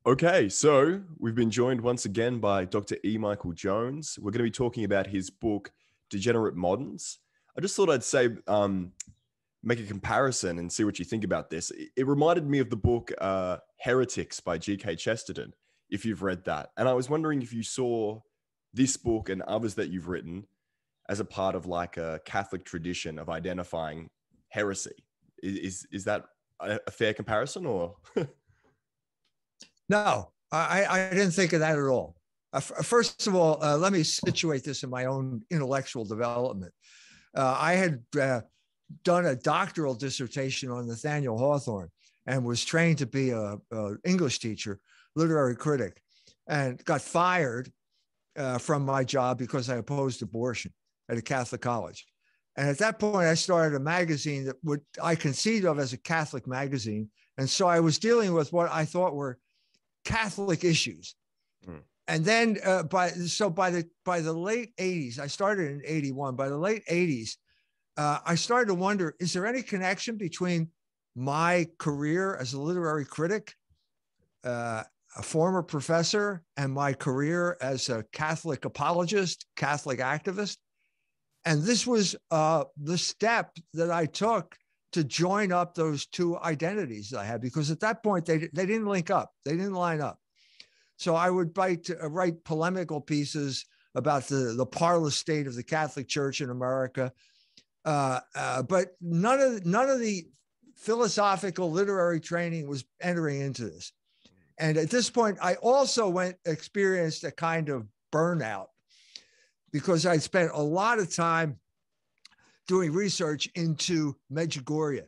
Okay, so we've been joined once again by Dr. E. Michael Jones. We're going to be talking about his book, Degenerate Moderns. I just thought I'd say, make a comparison and see what you think about this. It reminded me of the book Heretics by G.K. Chesterton, if you've read that. And I was wondering if you saw this book and others that you've written as a part of like a Catholic tradition of identifying heresy. Is that a fair comparison or? No, I didn't think of that at all. First of all, let me situate this in my own intellectual development. I had done a doctoral dissertation on Nathaniel Hawthorne and was trained to be an English teacher, literary critic, and got fired from my job because I opposed abortion at a Catholic college. And at that point, I started a magazine that I conceived of as a Catholic magazine. And so I was dealing with what I thought were Catholic issues. And then by the late 80s, I started in 81. By the late 80s, I started to wonder, is there any connection between my career as a literary critic, a former professor, and my career as a Catholic apologist, Catholic activist? And this was the step that I took to join up those two identities I had, because at that point, they didn't link up. They didn't line up. So I would write polemical pieces about the parlous state of the Catholic Church in America. But none of the philosophical literary training was entering into this. And at this point, I also experienced a kind of burnout because I'd spent a lot of time doing research into Medjugorje,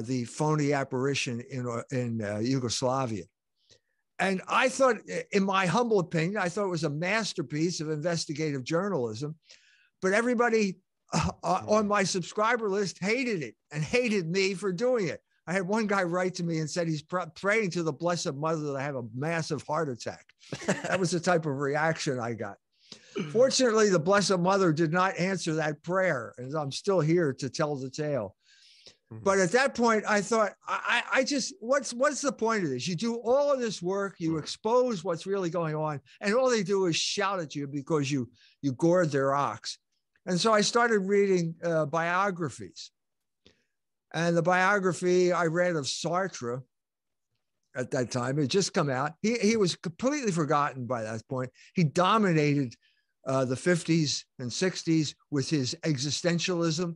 the phony apparition in Yugoslavia. And I thought, in my humble opinion, I thought it was a masterpiece of investigative journalism, but everybody on my subscriber list hated it and hated me for doing it. I had one guy write to me and said he's praying to the Blessed Mother that I have a massive heart attack. That was the type of reaction I got. Fortunately, the Blessed Mother did not answer that prayer, and I'm still here to tell the tale. But at that point, I thought, I just, what's the point of this? You do all of this work, you expose what's really going on, and all they do is shout at you because you gored their ox. And so I started reading biographies. And the biography I read of Sartre at that time, it had just come out. He was completely forgotten by that point. He dominated the 50s and 60s with his existentialism,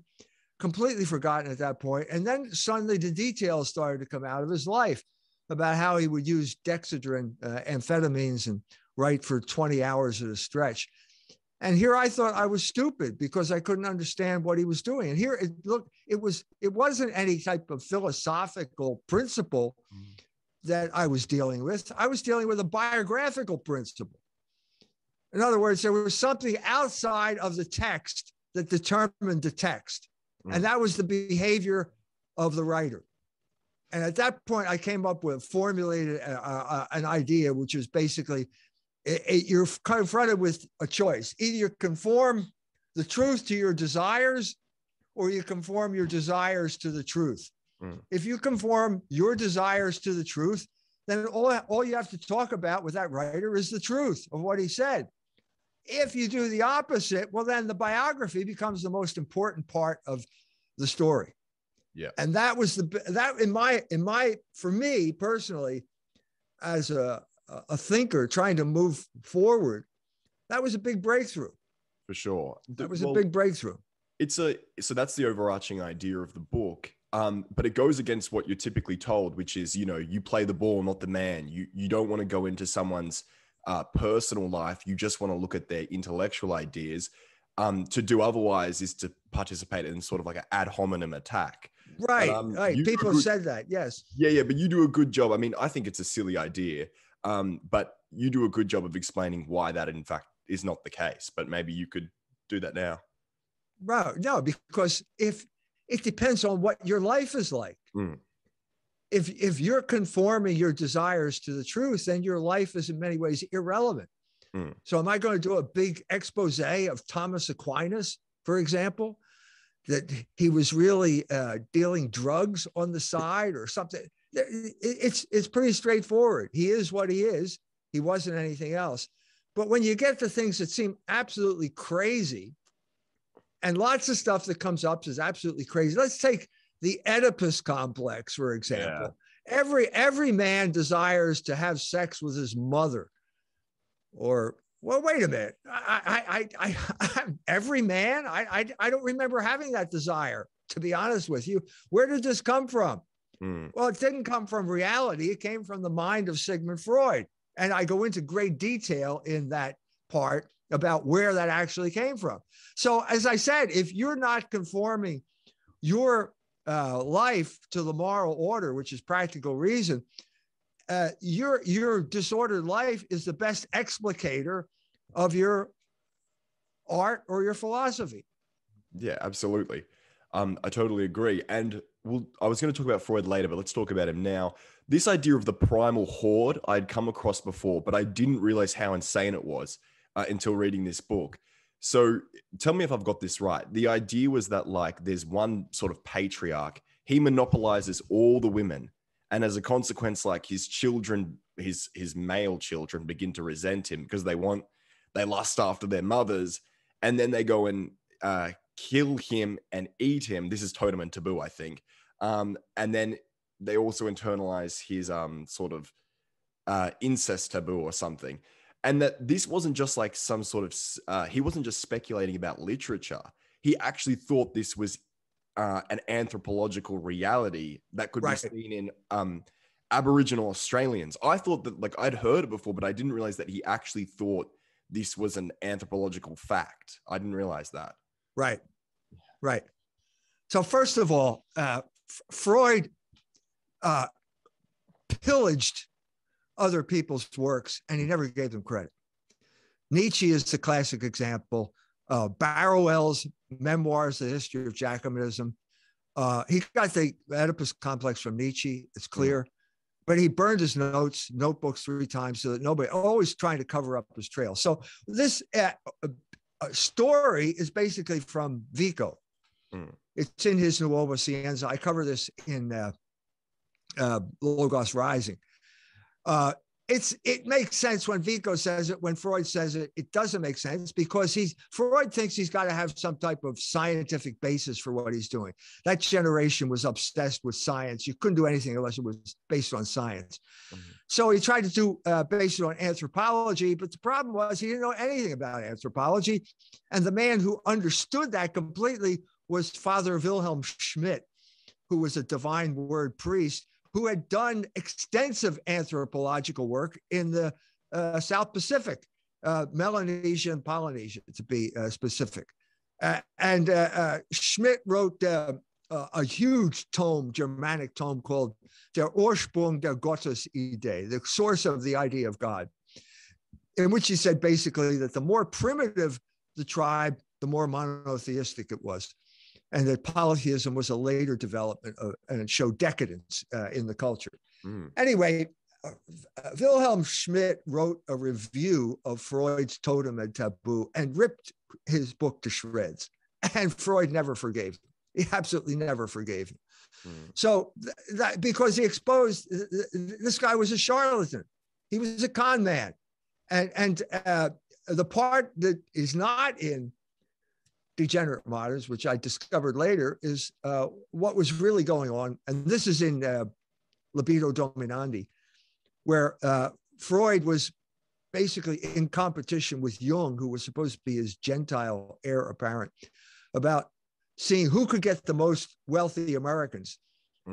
completely forgotten at that point. And then suddenly the details started to come out of his life about how he would use Dexedrine, amphetamines, and write for 20 hours at a stretch. And here I thought I was stupid because I couldn't understand what he was doing. And here, it wasn't any type of philosophical principle that I was dealing with. I was dealing with a biographical principle. In other words, there was something outside of the text that determined the text. And that was the behavior of the writer. And at that point, I came up with, formulated an idea, which was basically, you're confronted with a choice. Either you conform the truth to your desires, or you conform your desires to the truth. If you conform your desires to the truth, then all you have to talk about with that writer is the truth of what he said. If you do the opposite, well, then the biography becomes the most important part of the story. Yeah. And that was for me personally, as a thinker trying to move forward, that was a big breakthrough. For sure. That was a big breakthrough. So that's the overarching idea of the book. But it goes against what you're typically told, which is, you play the ball, not the man. You don't want to go into someone's personal life. You just want to look at their intellectual ideas. To do otherwise is to participate in sort of like an ad hominem attack. Right. Right. People said that. Yes. Yeah. But you do a good job. I mean, I think it's a silly idea, but you do a good job of explaining why that in fact is not the case. But maybe you could do that now. Right. No, because if it depends on what your life is like. If you're conforming your desires to the truth, then your life is in many ways irrelevant. So am I going to do a big expose of Thomas Aquinas, for example? that he was really dealing drugs on the side or something. It's pretty straightforward. He is what he is. He wasn't anything else. But when you get to things that seem absolutely crazy, and lots of stuff that comes up is absolutely crazy. Let's take the Oedipus complex, for example. Yeah. Every man desires to have sex with his mother. Or, well, wait a minute. Every man? I don't remember having that desire, to be honest with you. Where did this come from? Well, it didn't come from reality. It came from the mind of Sigmund Freud. And I go into great detail in that part about where that actually came from. So, as I said, if you're not conforming your life to the moral order, which is practical reason, your disordered life is the best explicator of your art or your philosophy. Yeah, absolutely. I totally agree. And I was going to talk about Freud later, but let's talk about him now. This idea of the primal horde I'd come across before, but I didn't realize how insane it was until reading this book. So tell me if I've got this right. The idea was that like there's one sort of patriarch. He monopolizes all the women. And as a consequence, like his children, his male children begin to resent him because they lust after their mothers. And then they go and kill him and eat him. This is totem and taboo, I think. And then they also internalize his sort of incest taboo or something. And that this wasn't just like some sort of, he wasn't just speculating about literature. He actually thought this was an anthropological reality that could be seen in Aboriginal Australians. I thought that like I'd heard it before, but I didn't realize that he actually thought this was an anthropological fact. I didn't realize that. Right. So first of all, Freud pillaged other people's works and he never gave them credit. Nietzsche is the classic example. Barrowell's memoirs, The History of Jacobinism. He got the Oedipus complex from Nietzsche, it's clear, but he burned his notebooks 3 times so that nobody, always trying to cover up his trail. So this story is basically from Vico. It's in his Nuova Scienza. I cover this in Logos Rising. It makes sense when Vico says it. When Freud says it, it doesn't make sense because Freud thinks he's got to have some type of scientific basis for what he's doing. That generation was obsessed with science. You couldn't do anything unless it was based on science. So he tried to do based on anthropology, but the problem was he didn't know anything about anthropology. And the man who understood that completely was Father Wilhelm Schmidt, who was a divine word priest, who had done extensive anthropological work in the South Pacific, Melanesia and Polynesia, to be specific. And Schmidt wrote a huge tome, Germanic tome called Der Ursprung der Gottesidee, the source of the idea of God, in which he said basically that the more primitive the tribe, the more monotheistic it was. And that polytheism was a later development and it showed decadence in the culture. Anyway, Wilhelm Schmidt wrote a review of Freud's Totem and Taboo and ripped his book to shreds. And Freud never forgave him. He absolutely never forgave him. So that because he exposed, this guy was a charlatan. He was a con man. And the part that is not in Degenerate Moderns, which I discovered later, is what was really going on. And this is in Libido Dominandi, where Freud was basically in competition with Jung, who was supposed to be his Gentile heir apparent, about seeing who could get the most wealthy Americans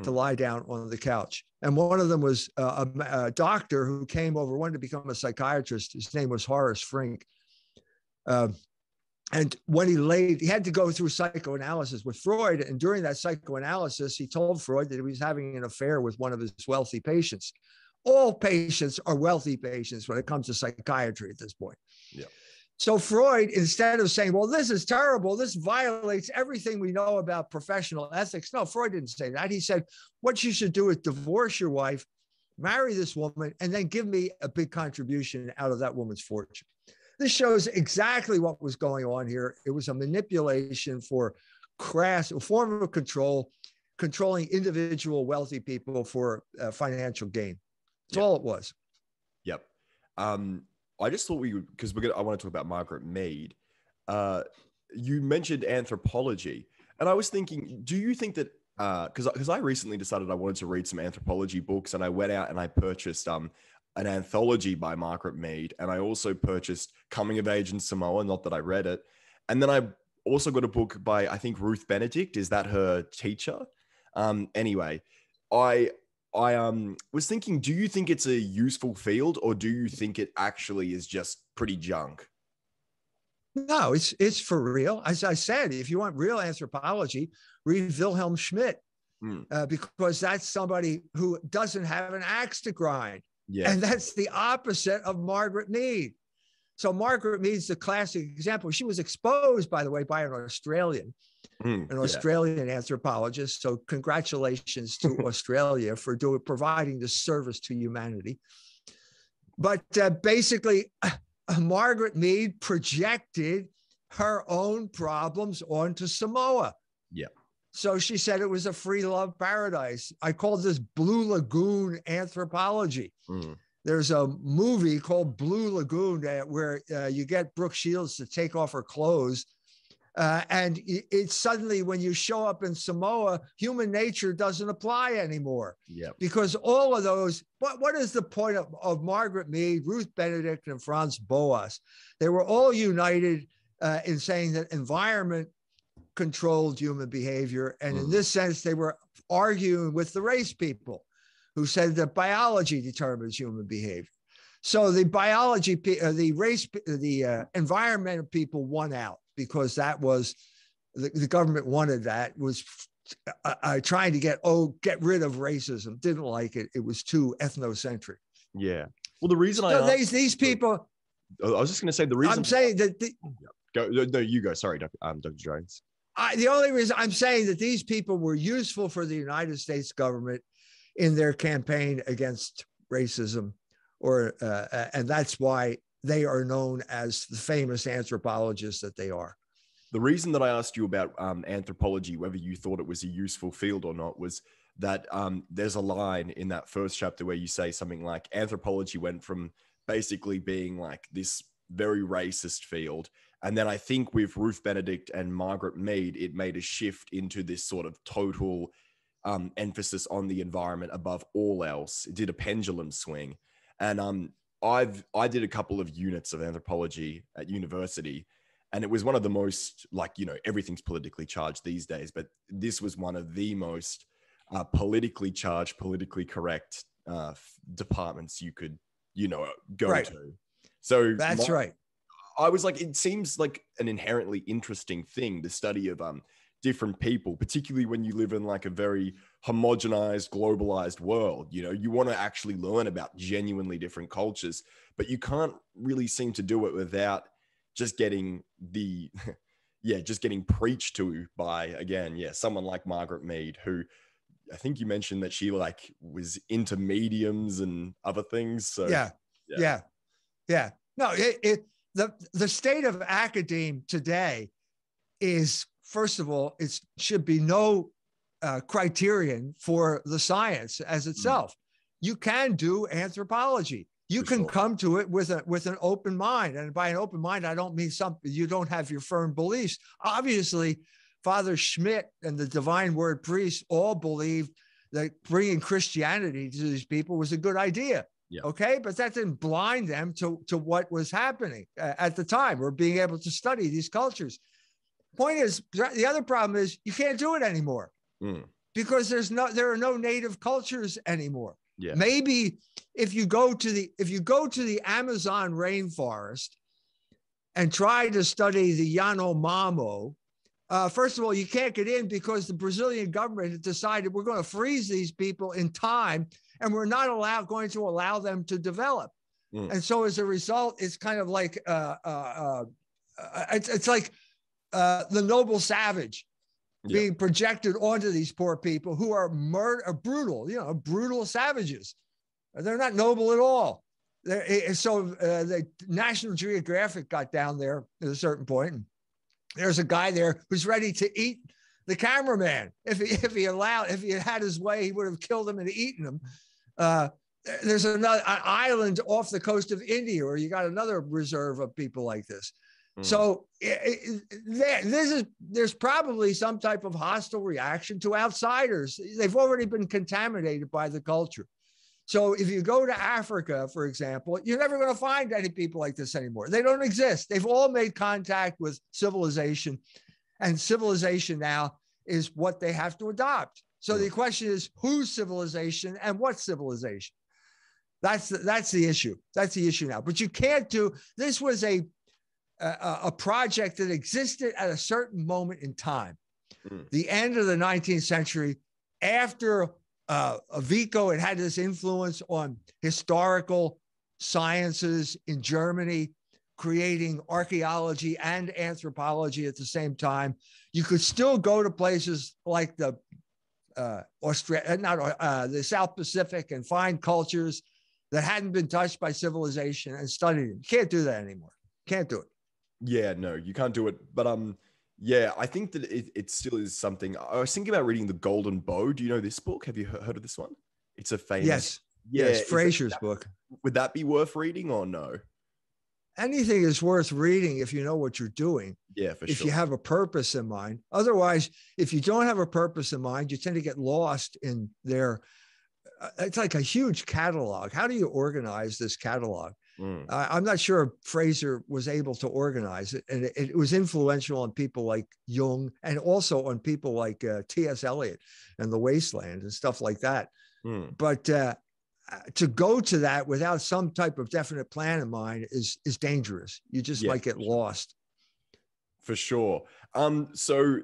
to lie down on the couch. And one of them was a doctor who came over, wanted to become a psychiatrist. His name was Horace Frink. And when he had to go through psychoanalysis with Freud. And during that psychoanalysis, he told Freud that he was having an affair with one of his wealthy patients. All patients are wealthy patients when it comes to psychiatry at this point. Yeah. So Freud, instead of saying, well, this is terrible, this violates everything we know about professional ethics. No, Freud didn't say that. He said, what you should do is divorce your wife, marry this woman, and then give me a big contribution out of that woman's fortune. This shows exactly what was going on here. It was a manipulation for crass form of control, controlling individual wealthy people for financial gain. That's all it was. Yep. I just thought because I want to talk about Margaret Mead. You mentioned anthropology, and I was thinking, do you think that because I recently decided I wanted to read some anthropology books, and I went out and I purchased an anthology by Margaret Mead, and I also purchased Coming of Age in Samoa, not that I read it, and then I also got a book by, I think, Ruth Benedict. Is that her teacher? Anyway, I was thinking, do you think it's a useful field, or do you think it actually is just pretty junk? No, it's for real. As I said, if you want real anthropology, read Wilhelm Schmidt, because that's somebody who doesn't have an axe to grind. Yeah. And that's the opposite of Margaret Mead. So Margaret Mead's the classic example. She was exposed, by the way, by an Australian anthropologist. So congratulations to Australia for providing this service to humanity. But basically, Margaret Mead projected her own problems onto Samoa. Yeah. So she said it was a free love paradise. I called this Blue Lagoon anthropology. There's a movie called Blue Lagoon where you get Brooke Shields to take off her clothes. And it's suddenly, when you show up in Samoa, human nature doesn't apply anymore. Yeah. Because all of those, what is the point of Margaret Mead, Ruth Benedict, and Franz Boas? They were all united in saying that environment controlled human behavior. And in this sense, they were arguing with the race people who said that biology determines human behavior. So the environmental people won out, because that was the government wanted that, was trying to get rid of racism. Didn't like it. It was too ethnocentric. Yeah. Well, the reason these people. I was just going to say the reason. I'm saying that. No, you go. Sorry, Dr. Jones. The only reason I'm saying that these people were useful for the United States government in their campaign against racism, and that's why they are known as the famous anthropologists that they are. The reason that I asked you about anthropology, whether you thought it was a useful field or not, was that there's a line in that first chapter where you say something like anthropology went from basically being like this very racist field. And then I think with Ruth Benedict and Margaret Mead, it made a shift into this sort of total emphasis on the environment above all else. It did a pendulum swing. And I did a couple of units of anthropology at university, and it was one of the most, everything's politically charged these days, but this was one of the most politically charged, politically correct departments you could, go to. So that's right. I was like, it seems like an inherently interesting thing, the study of different people, particularly when you live in like a very homogenized, globalized world. You want to actually learn about genuinely different cultures, but you can't really seem to do it without just getting getting preached to by, again, someone like Margaret Mead, who I think you mentioned that she was into mediums and other things. So yeah. No, the state of academe today is, first of all, it should be no criterion for the science as itself. You can do anthropology. You can come to it with an open mind. And by an open mind, I don't mean you don't have your firm beliefs. Obviously, Father Schmidt and the Divine Word priests all believed that bringing Christianity to these people was a good idea. Yeah. Okay, but that didn't blind them to what was happening at the time, or being able to study these cultures. Point is, the other problem is you can't do it anymore because there are no native cultures anymore. Yeah. Maybe if you go to the Amazon rainforest and try to study the Yanomamo, first of all, you can't get in because the Brazilian government had decided we're going to freeze these people in time, and we're not going to allow them to develop. And so as a result, it's kind of like it's like the noble savage being projected onto these poor people who are brutal savages. They're not noble at all. So the National Geographic got down there at a certain point, and there's a guy there who's ready to eat The cameraman, if he had had his way, he would have killed him and eaten him. There's an island off the coast of India where you got another reserve of people like this. So there's probably some type of hostile reaction to outsiders. They've already been contaminated by the culture. So if you go to Africa, for example, you're never going to find any people like this anymore. They don't exist. They've all made contact with civilization, and civilization now is what they have to adopt. So the question is, whose civilization and what civilization? That's the issue. That's the issue now. But you can't do, this was a project that existed at a certain moment in time, the end of the 19th century, after Vico had this influence on historical sciences in Germany, creating archaeology and anthropology at the same time. You could still go to places like the South Pacific and find cultures that hadn't been touched by civilization and study them. You can't do that anymore. Can't do it. Yeah, no, you can't do it. But yeah, I think that it still is something. I was thinking about reading The Golden Bow. Do you know this book? Have you heard of this one? It's a famous. Yes, Fraser's book. Would that be worth reading or no? Anything is worth reading if you know what you're doing. Yeah, for sure. If you have a purpose in mind. Otherwise, if you don't have a purpose in mind, you tend to get lost in their. It's like a huge catalog. How do you organize this catalog? I'm not sure Fraser was able to organize it. And it was influential on people like Jung and also on people like T.S. Eliot and The Wasteland and stuff like that. But to go to that without some type of definite plan in mind is dangerous. You just might get lost. For sure. So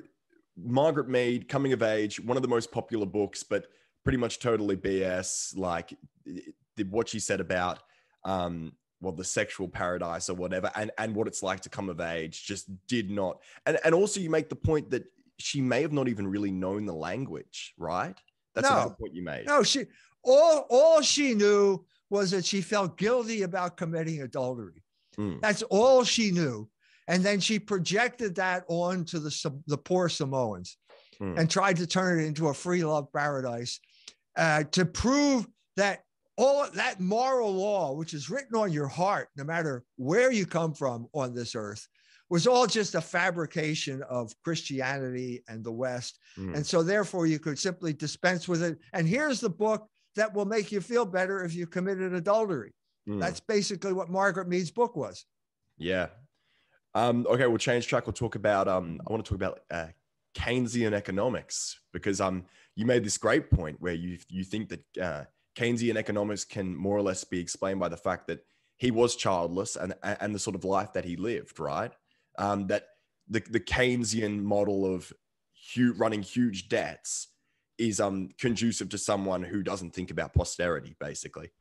Margaret Mead, Coming of Age, one of the most popular books, but pretty much totally BS. Like what she said about the sexual paradise or whatever, and what it's like to come of age just did not. And also you make the point that she may have not even really known the language, right? That's another point you made. No, all she knew was that she felt guilty about committing adultery. That's all she knew. And then she projected that on to the poor Samoans and tried to turn it into a free love paradise to prove that all that moral law, which is written on your heart, no matter where you come from on this earth, was all just a fabrication of Christianity and the West. And so therefore you could simply dispense with it. And here's the book that will make you feel better if you committed adultery. That's basically what Margaret Mead's book was. Yeah. Okay, we'll change track. We'll talk about, I want to talk about Keynesian economics, because you made this great point where you think that Keynesian economics can more or less be explained by the fact that he was childless and the sort of life that he lived, right? That the Keynesian model of running huge debts is conducive to someone who doesn't think about posterity, basically.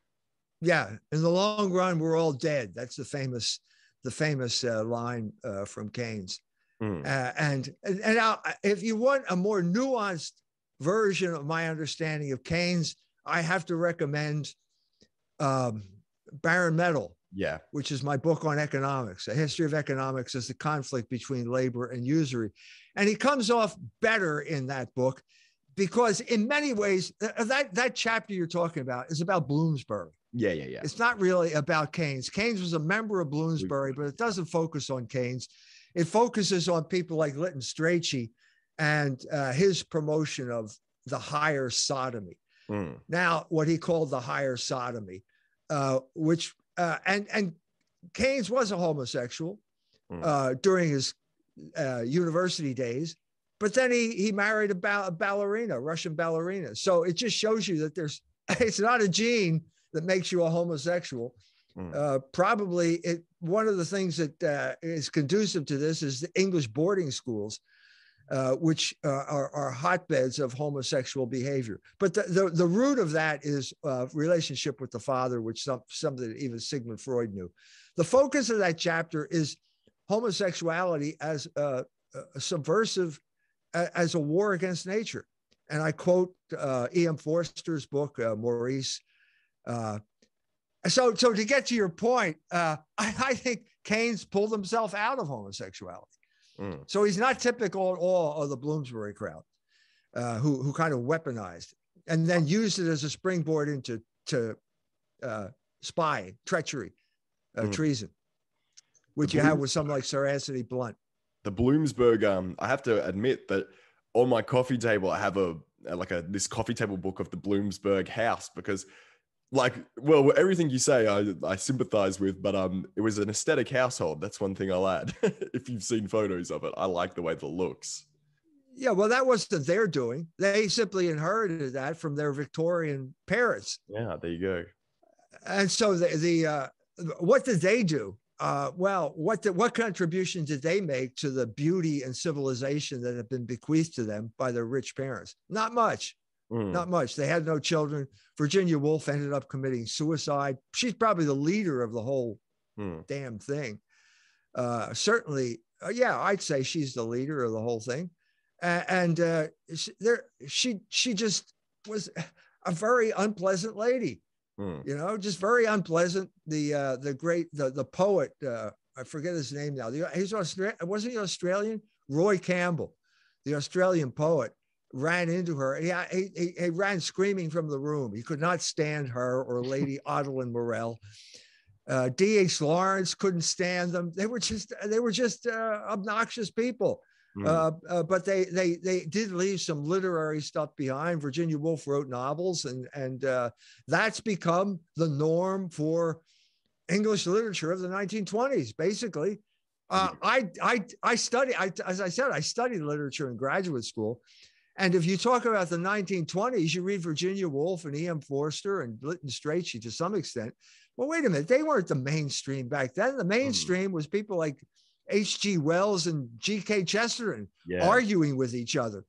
Yeah, in the long run, we're all dead. That's the famous line from Keynes. And now, if you want a more nuanced version of my understanding of Keynes, I have to recommend Baron Metal, which is my book on economics, A History of Economics as the Conflict Between Labor and Usury. And he comes off better in that book because in many ways, that chapter you're talking about is about Bloomsbury. Yeah. It's not really about Keynes. Keynes was a member of Bloomsbury, but it doesn't focus on Keynes. It focuses on people like Lytton Strachey and his promotion of the higher sodomy. Now, what he called the higher sodomy, which and Keynes was a homosexual during his university days, but then he married a ballerina, Russian ballerina. So it just shows you that it's not a gene that makes you a homosexual. Probably one of the things that is conducive to this is the English boarding schools, which are hotbeds of homosexual behavior. But the root of that is relationship with the father, which something that even Sigmund Freud knew. The focus of that chapter is homosexuality as a subversive, as a war against nature. And I quote E.M. Forster's book, Maurice. So to get to your point, I think Keynes pulled himself out of homosexuality. So he's not typical at all of the Bloomsbury crowd, who kind of weaponized and then used it as a springboard into spy, treachery, treason, which you have with someone like Sir Anthony Blunt. The Bloomsburg, I have to admit that on my coffee table, I have this coffee table book of the Bloomsburg house because, like, well, everything you say, I sympathize with, but it was an aesthetic household. That's one thing I'll add. If you've seen photos of it, I like the way it looks. Yeah, well, that wasn't their doing. They simply inherited that from their Victorian parents. Yeah, there you go. And so what did they do? Well, what contribution did they make to the beauty and civilization that had been bequeathed to them by their rich parents? Not much. Not much. They had no children. Virginia Woolf ended up committing suicide. She's probably the leader of the whole damn thing. Certainly, I'd say she's the leader of the whole thing. And she just was a very unpleasant lady. You know, just very unpleasant. The poet, I forget his name now. Wasn't he Australian? Roy Campbell, the Australian poet, ran into her. He ran screaming from the room. He could not stand her or Lady Adeline Morell. D.H. Lawrence couldn't stand them. They were just obnoxious people. But they did leave some literary stuff behind. Virginia Woolf wrote novels, and that's become the norm for English literature of the 1920s. Basically, I studied literature in graduate school, and if you talk about the 1920s, you read Virginia Woolf and E.M. Forster and Lytton Strachey to some extent. Well, wait a minute, they weren't the mainstream back then. The mainstream was people like H.G. Wells and G.K. Chesterton arguing with each other.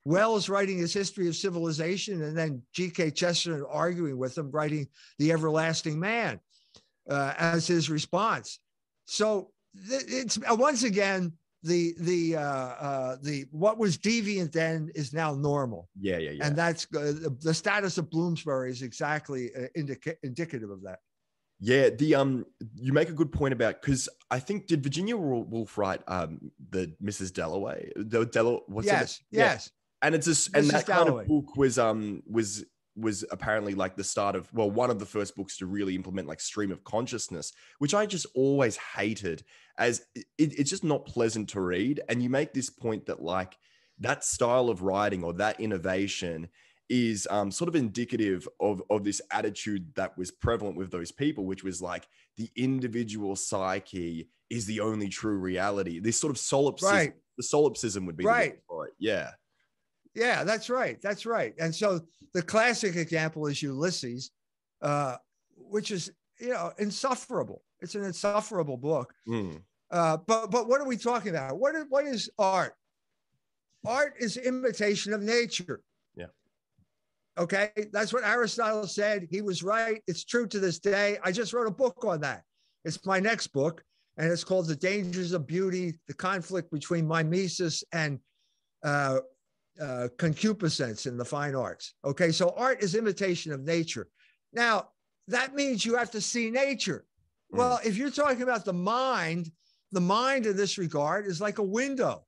Wells writing his History of Civilization, and then G.K. Chesterton arguing with him, writing The Everlasting Man as his response. So it's once again the what was deviant then is now normal. Yeah. And that's the status of Bloomsbury is exactly indicative of that. Yeah, you make a good point about, because I think, did Virginia Woolf write the Mrs. Dalloway? Yes. And it's just, and that kind of book was apparently like the start of, well, one of the first books to really implement like stream of consciousnness, which I just always hated, as it's just not pleasant to read. And you make this point that like that style of writing or that innovation is sort of indicative of this attitude that was prevalent with those people, which was like the individual psyche is the only true reality. This sort of solipsism, right. The solipsism would be right. The word for it. Yeah. Yeah, that's right. That's right. And so the classic example is Ulysses, which is, insufferable. It's an insufferable book. But what are we talking about? What is art? Art is imitation of nature. Okay, that's what Aristotle said. He was right. It's true to this day. I just wrote a book on that. It's my next book, and it's called The Dangers of Beauty, the conflict between mimesis and concupiscence in the fine arts. Okay, so art is imitation of nature. Now, that means you have to see nature. Well, if you're talking about the mind in this regard is like a window.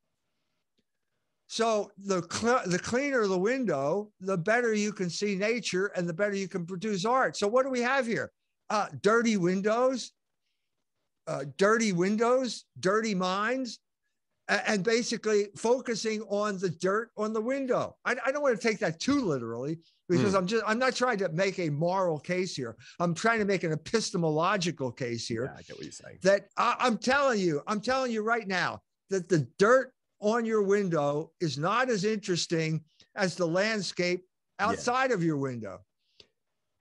So the cleaner the window, the better you can see nature and the better you can produce art. So what do we have here? Dirty windows, dirty minds, and basically focusing on the dirt on the window. I don't want to take that too literally, because I'm not trying to make a moral case here. I'm trying to make an epistemological case here. Yeah, I get what you're saying. That I'm telling you right now that the dirt on your window is not as interesting as the landscape outside of your window.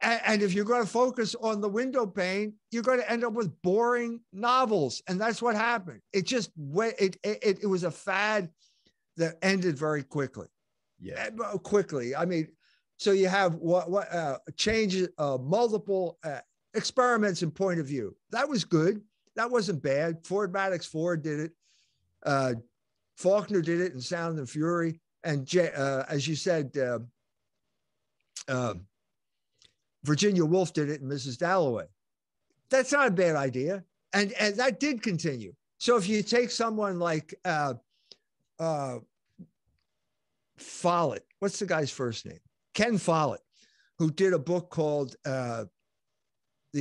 And if you're going to focus on the window pane, you're going to end up with boring novels. And that's what happened. It was a fad that ended very quickly. Yeah. Quickly. I mean, so you have changes, multiple experiments in point of view. That was good. That wasn't bad. Ford Madox Ford did it. Faulkner did it in Sound and Fury. And as you said, Virginia Woolf did it in Mrs. Dalloway. That's not a bad idea. And that did continue. So if you take someone like Follett. What's the guy's first name? Ken Follett, who did a book called The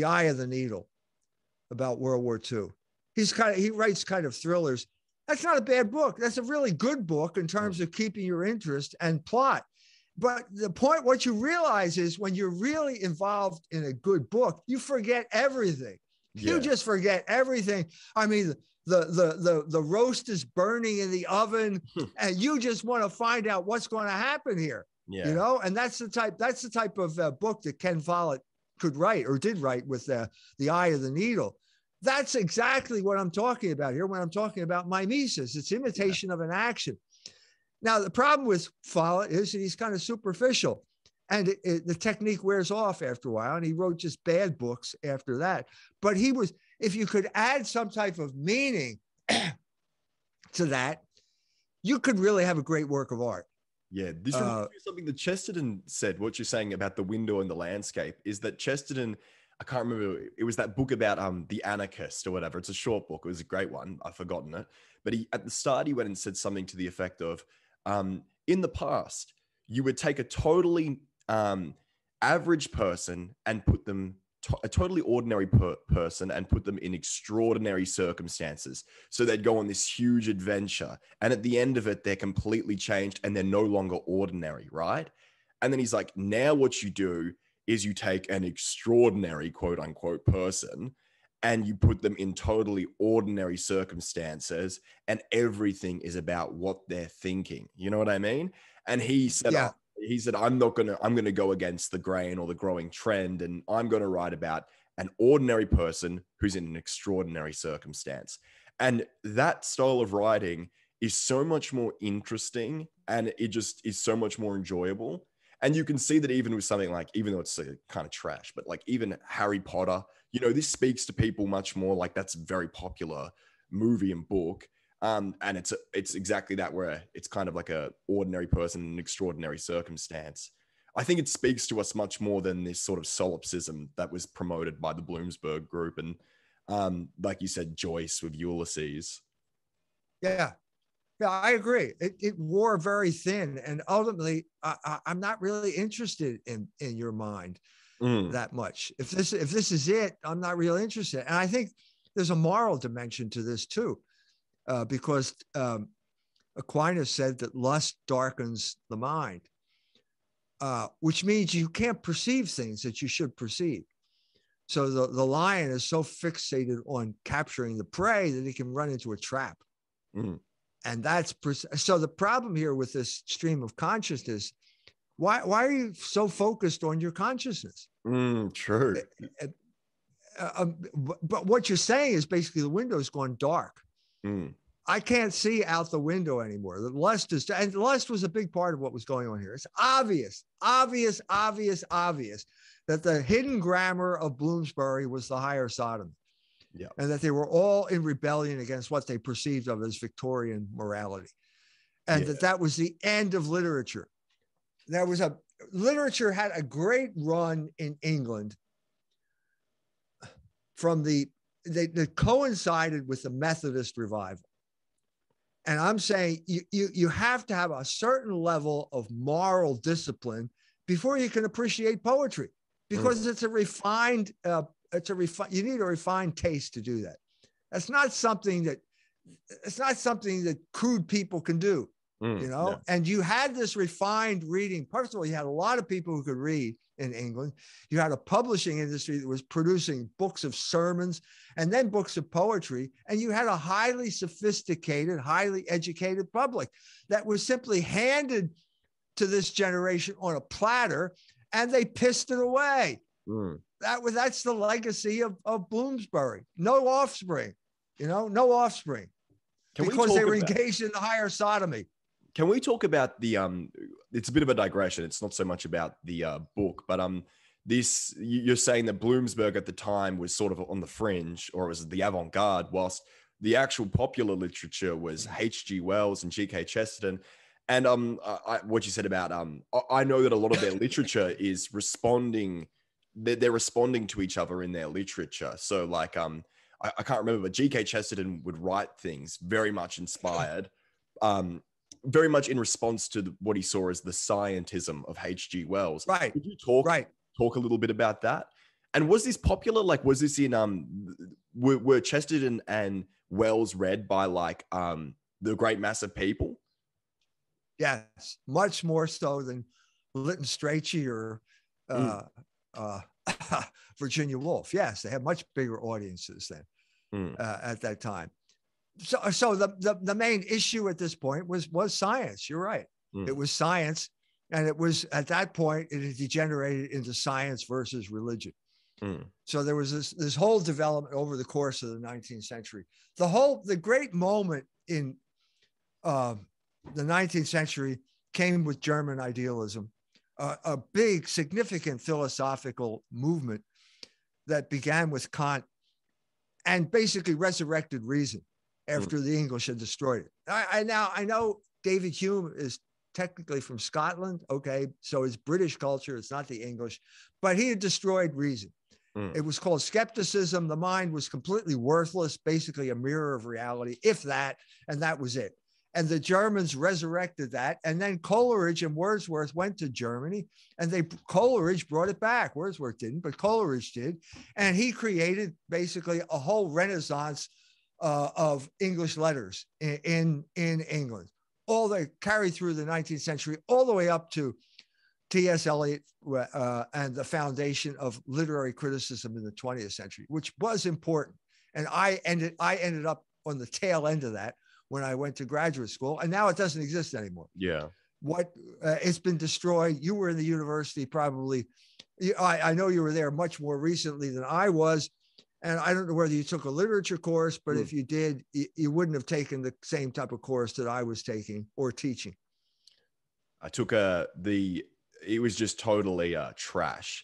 Eye of the Needle about World War II. He writes kind of thrillers. That's not a bad book. That's a really good book in terms of keeping your interest and plot. But the point, what you realize is when you're really involved in a good book, you forget everything. Yeah. You just forget everything. I mean, the roast is burning in the oven, and you just want to find out what's going to happen here. Yeah. You know, and that's the type of book that Ken Follett could write or did write with The Eye of the Needle. That's exactly what I'm talking about here when I'm talking about mimesis. It's imitation of an action. Now, the problem with Follett is that he's kind of superficial, and the technique wears off after a while, and he wrote just bad books after that. But if you could add some type of meaning to that, you could really have a great work of art. Yeah, this reminds me of something that Chesterton said. What you're saying about the window and the landscape is that Chesterton, I can't remember, it was that book about The Anarchist or whatever. It's a short book. It was a great one. I've forgotten it. But at the start, he went and said something to the effect of, in the past, you would take a totally average person and put them, a totally ordinary person and put them in extraordinary circumstances. So they'd go on this huge adventure. And at the end of it, they're completely changed and they're no longer ordinary, right? And then he's like, now what you do is you take an extraordinary, quote unquote, person and you put them in totally ordinary circumstances, and everything is about what they're thinking. You know what I mean? And he said, yeah. He said, I'm going to go against the grain or the growing trend, and I'm going to write about an ordinary person who's in an extraordinary circumstance. And that style of writing is so much more interesting, and it just is so much more enjoyable. And you can see that even with something like, even though it's kind of trash, but like even Harry Potter, you know, this speaks to people much more. Like that's a very popular movie and book. And it's exactly that, where it's kind of like a ordinary person in an extraordinary circumstance. I think it speaks to us much more than this sort of solipsism that was promoted by the Bloomsburg group. And like you said, Joyce with Ulysses. Yeah. Yeah, I agree. It wore very thin, and ultimately, I'm not really interested in your mind that much. If this is it, I'm not really interested. And I think there's a moral dimension to this too, because Aquinas said that lust darkens the mind, which means you can't perceive things that you should perceive. So the lion is so fixated on capturing the prey that he can run into a trap. And so the problem here with this stream of consciousness, why are you so focused on your consciousness? True. But what you're saying is basically the window's gone dark. I can't see out the window anymore. The lust was a big part of what was going on here. It's obvious that the hidden grammar of Bloomsbury was the higher sodomy. Yeah. And that they were all in rebellion against what they perceived of as Victorian morality. And that was the end of literature. Literature had a great run in England that coincided with the Methodist revival. And I'm saying you have to have a certain level of moral discipline before you can appreciate poetry, because it's a refined you need a refined taste to do that. It's not something that crude people can do, you know? Yeah. And you had this refined reading. First of all, you had a lot of people who could read in England. You had a publishing industry that was producing books of sermons and then books of poetry. And you had a highly sophisticated, highly educated public that was simply handed to this generation on a platter, and they pissed it away. That's the legacy of Bloomsbury. No offspring, no offspring, because they were engaged in the higher sodomy. Can we talk about the it's a bit of a digression. It's not so much about the book, but you're saying that Bloomsburg at the time was sort of on the fringe, or it was the avant-garde, whilst the actual popular literature was H.G. Wells and G.K. Chesterton. And what you said about I know that a lot of their literature is responding. They're responding to each other in their literature. So like, I can't remember, but G.K. Chesterton would write things very much inspired very much in response to what he saw as the scientism of H.G. Wells. Right. Could you talk a little bit about that? And was this popular? Like, was this in were Chesterton and Wells read by like the great mass of people? Yes, much more so than Lytton Strachey or Virginia Woolf. Yes, they had much bigger audiences then at that time. So the main issue at this point was science. You're right. It was science, and it was at that point it had degenerated into science versus religion. So there was this whole development over the course of the 19th century. The great moment in the 19th century came with German idealism, a big, significant philosophical movement that began with Kant and basically resurrected reason after the English had destroyed it. I know David Hume is technically from Scotland. Okay, so it's British culture. It's not the English, but he had destroyed reason. It was called skepticism. The mind was completely worthless, basically a mirror of reality, if that, and that was it. And the Germans resurrected that. And then Coleridge and Wordsworth went to Germany, and Coleridge brought it back. Wordsworth didn't, but Coleridge did. And he created basically a whole renaissance of English letters in England, all they carried through the 19th century, all the way up to T.S. Eliot and the foundation of literary criticism in the 20th century, which was important. And I ended up on the tail end of that when I went to graduate school, and now it doesn't exist anymore. Yeah. It's been destroyed. You were in the university probably. I know you were there much more recently than I was. And I don't know whether you took a literature course, but if you did, you wouldn't have taken the same type of course that I was taking or teaching. I took it was just totally trash,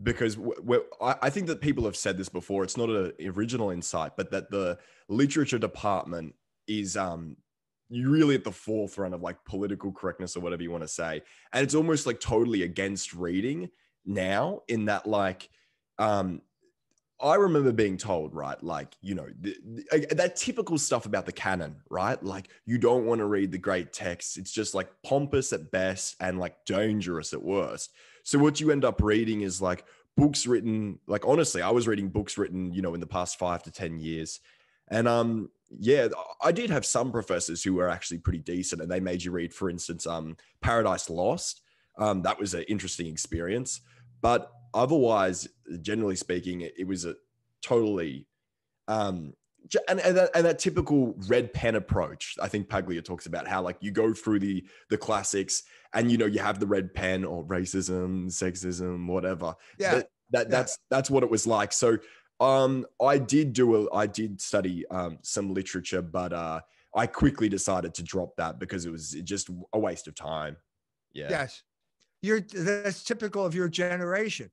because I think that people have said this before. It's not an original insight, but that the literature department is really at the forefront of like political correctness or whatever you want to say. And it's almost like totally against reading now, in that like, I remember being told, right, like, you know, that typical stuff about the canon, right? Like, you don't want to read the great texts. It's just like pompous at best and like dangerous at worst. So what you end up reading is like books written, like, honestly, I was reading books written, you know, in the past 5 to 10 years. And yeah, I did have some professors who were actually pretty decent, and they made you read, for instance, Paradise Lost. That was an interesting experience. But otherwise, generally speaking, it was a totally and that typical red pen approach. I think Paglia talks about how like you go through the classics, and you know you have the red pen, or racism, sexism, whatever. Yeah, that's what it was like. So I did study some literature, but I quickly decided to drop that because it was just a waste of time. Yeah. Yes. That's typical of your generation.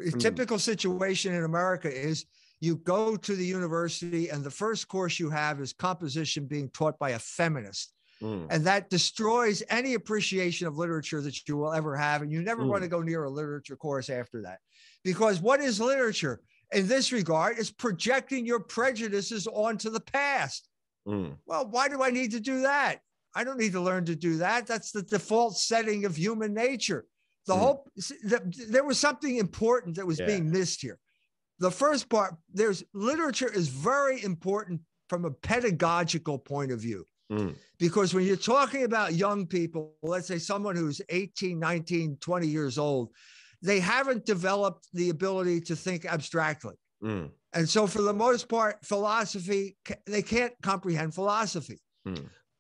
A typical situation in America is you go to the university and the first course you have is composition being taught by a feminist. And that destroys any appreciation of literature that you will ever have. And you never want to go near a literature course after that. Because what is literature in this regard is projecting your prejudices onto the past. Well, why do I need to do that? I don't need to learn to do that. That's the default setting of human nature. There was something important that was being missed here. The first part, literature is very important from a pedagogical point of view. Because when you're talking about young people, let's say someone who's 18, 19, 20 years old, they haven't developed the ability to think abstractly. And so for the most part, philosophy, they can't comprehend philosophy,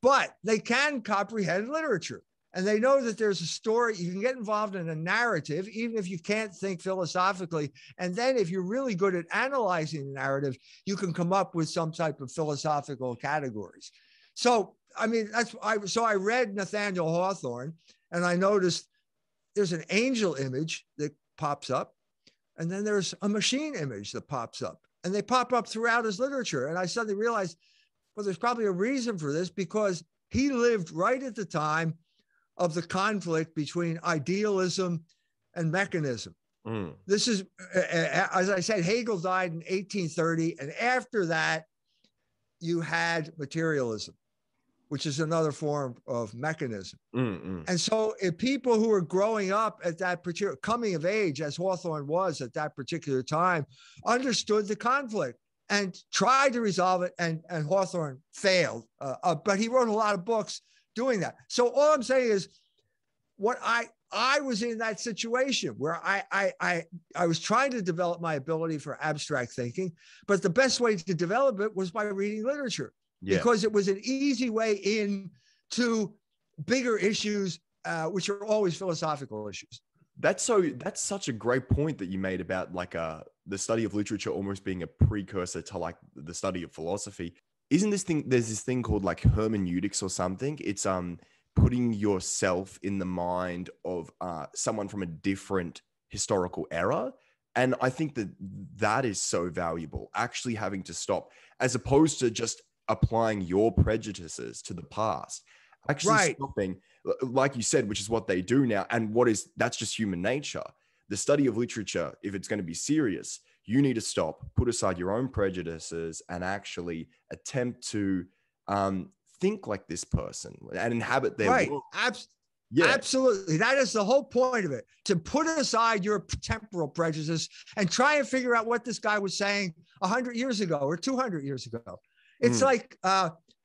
but they can comprehend literature. And they know that there's a story. You can get involved in a narrative, even if you can't think philosophically. And then if you're really good at analyzing the narrative, you can come up with some type of philosophical categories. So, I mean, I read Nathaniel Hawthorne, and I noticed there's an angel image that pops up, and then there's a machine image that pops up, and they pop up throughout his literature. And I suddenly realized, well, there's probably a reason for this, because he lived right at the time of the conflict between idealism and mechanism. This is, as I said, Hegel died in 1830. And after that, you had materialism. which is another form of mechanism. Mm-mm. And so if people who were growing up at that particular coming of age, as Hawthorne was at that particular time, understood the conflict and tried to resolve it, and Hawthorne failed. But he wrote a lot of books doing that. So all I'm saying is, what I was in that situation where I was trying to develop my ability for abstract thinking, but the best way to develop it was by reading literature, because it was an easy way in to bigger issues, which are always philosophical issues. That's such a great point that you made about like the study of literature almost being a precursor to like the study of philosophy. Isn't this thing, there's this thing called like hermeneutics or something. It's putting yourself in the mind of someone from a different historical era. And I think that is so valuable, actually having to stop, as opposed to just applying your prejudices to the past, actually stopping, like you said, which is what they do now. And that's just human nature. The study of literature, if it's going to be serious, you need to stop, put aside your own prejudices, and actually attempt to think like this person and inhabit their world. Absolutely. That is the whole point of it, to put aside your temporal prejudices and try and figure out what this guy was saying 100 years ago or 200 years ago. It's like,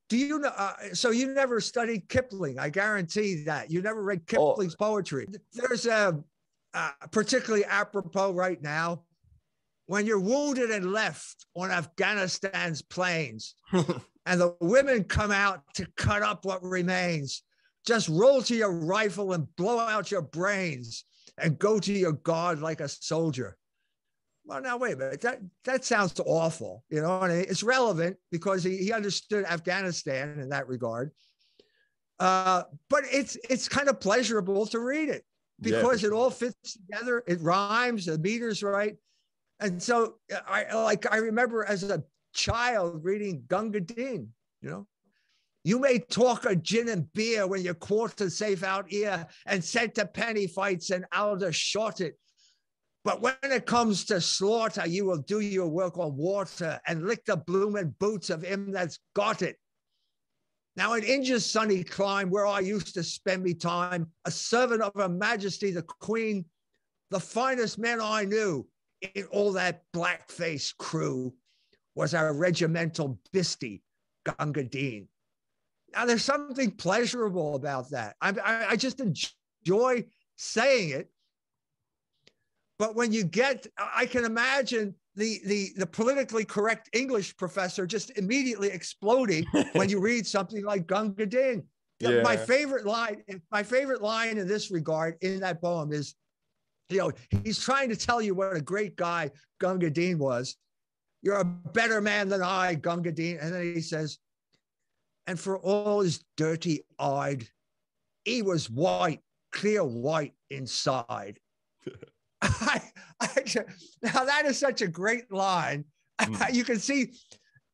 do you know? So you never studied Kipling? I guarantee that you never read Kipling's poetry. There's a particularly apropos right now, when you're wounded and left on Afghanistan's plains, and the women come out to cut up what remains. Just roll to your rifle and blow out your brains, and go to your God like a soldier. Well, now wait a minute. That sounds awful, you know. And it's relevant because he understood Afghanistan in that regard. But it's kind of pleasurable to read it because it all fits together. It rhymes. The meter's right. And so I remember as a child reading Gunga Din, you know. You may talk of gin and beer when your quarter safe out here, and set to penny fights and Alder short it. But when it comes to slaughter, you will do your work on water and lick the bloomin' boots of him that's got it. Now in India's sunny clime, where I used to spend me time, a servant of Her Majesty the Queen, the finest men I knew in all that black-faced crew was our regimental bistie, Gunga Din. Now, there's something pleasurable about that. I just enjoy saying it. But when you get, I can imagine the politically correct English professor just immediately exploding when you read something like Gunga Din. Yeah. My favorite line in this regard in that poem is, you know, he's trying to tell you what a great guy Gunga Din was. You're a better man than I, Gunga Din. And then he says, and for all his dirty-eyed, he was white, clear white inside. Now that is such a great line. You can see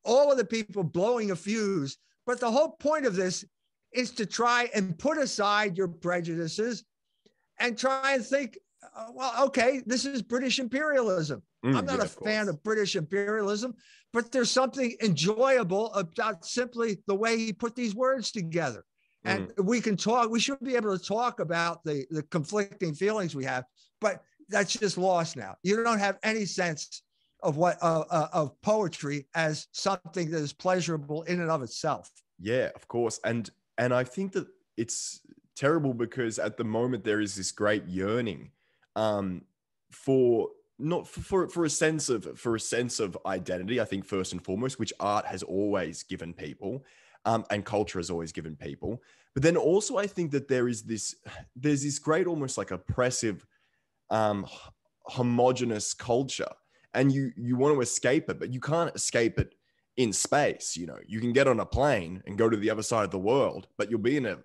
all of the people blowing a fuse, but the whole point of this is to try and put aside your prejudices and try and think, well, okay, this is British imperialism. I'm not a fan of British imperialism, but there's something enjoyable about simply the way he put these words together. And we should be able to talk about the conflicting feelings we have, but that's just lost now. You don't have any sense of what of poetry as something that is pleasurable in and of itself. Yeah, of course. And I think that it's terrible because at the moment there is this great yearning for a sense of identity, I think, first and foremost, which art has always given people, and culture has always given people. But then also I think that there's this great, almost like oppressive, homogenous culture, and you want to escape it, but you can't escape it in space. You know, you can get on a plane and go to the other side of the world, but you'll be in a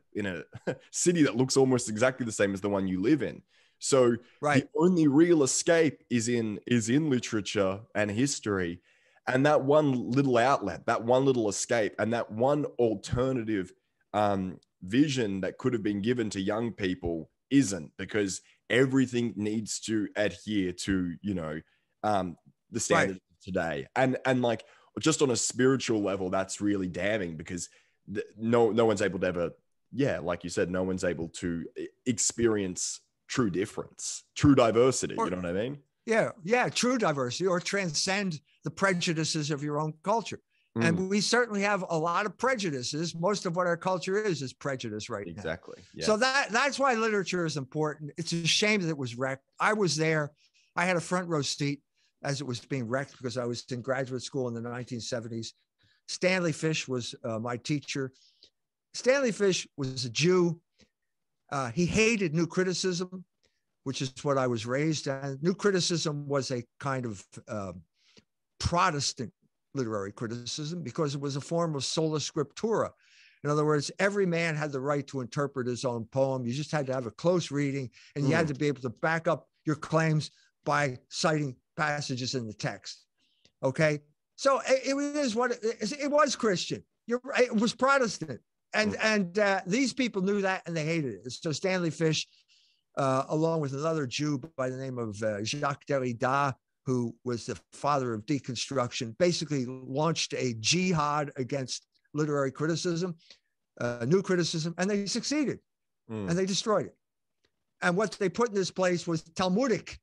city that looks almost exactly the same as the one you live in. So the only real escape is in literature and history, and that one little outlet, that one little escape, and that one alternative vision that could have been given to young people isn't, because everything needs to adhere to, you know, the standards of today. And like, just on a spiritual level, that's really damning, because no one's able to ever, yeah, like you said, no one's able to experience true difference, true diversity. You know what I mean? Yeah, true diversity, or transcend the prejudices of your own culture. And we certainly have a lot of prejudices. Most of what our culture is prejudice right now. Exactly. Yeah. So that's why literature is important. It's a shame that it was wrecked. I was there. I had a front row seat as it was being wrecked because I was in graduate school in the 1970s. Stanley Fish was my teacher. Stanley Fish was a Jew. He hated new criticism, which is what I was raised on. New criticism was a kind of Protestant literary criticism because it was a form of sola scriptura. In other words, every man had the right to interpret his own poem. You just had to have a close reading, and you had to be able to back up your claims by citing passages in the text. Okay, so it is what it was. Christian. You're right. It was Protestant, and these people knew that, and they hated it. So Stanley Fish, along with another Jew by the name of Jacques Derrida, who was the father of deconstruction, basically launched a jihad against literary criticism, new criticism, and they succeeded, and they destroyed it. And what they put in this place was Talmudic,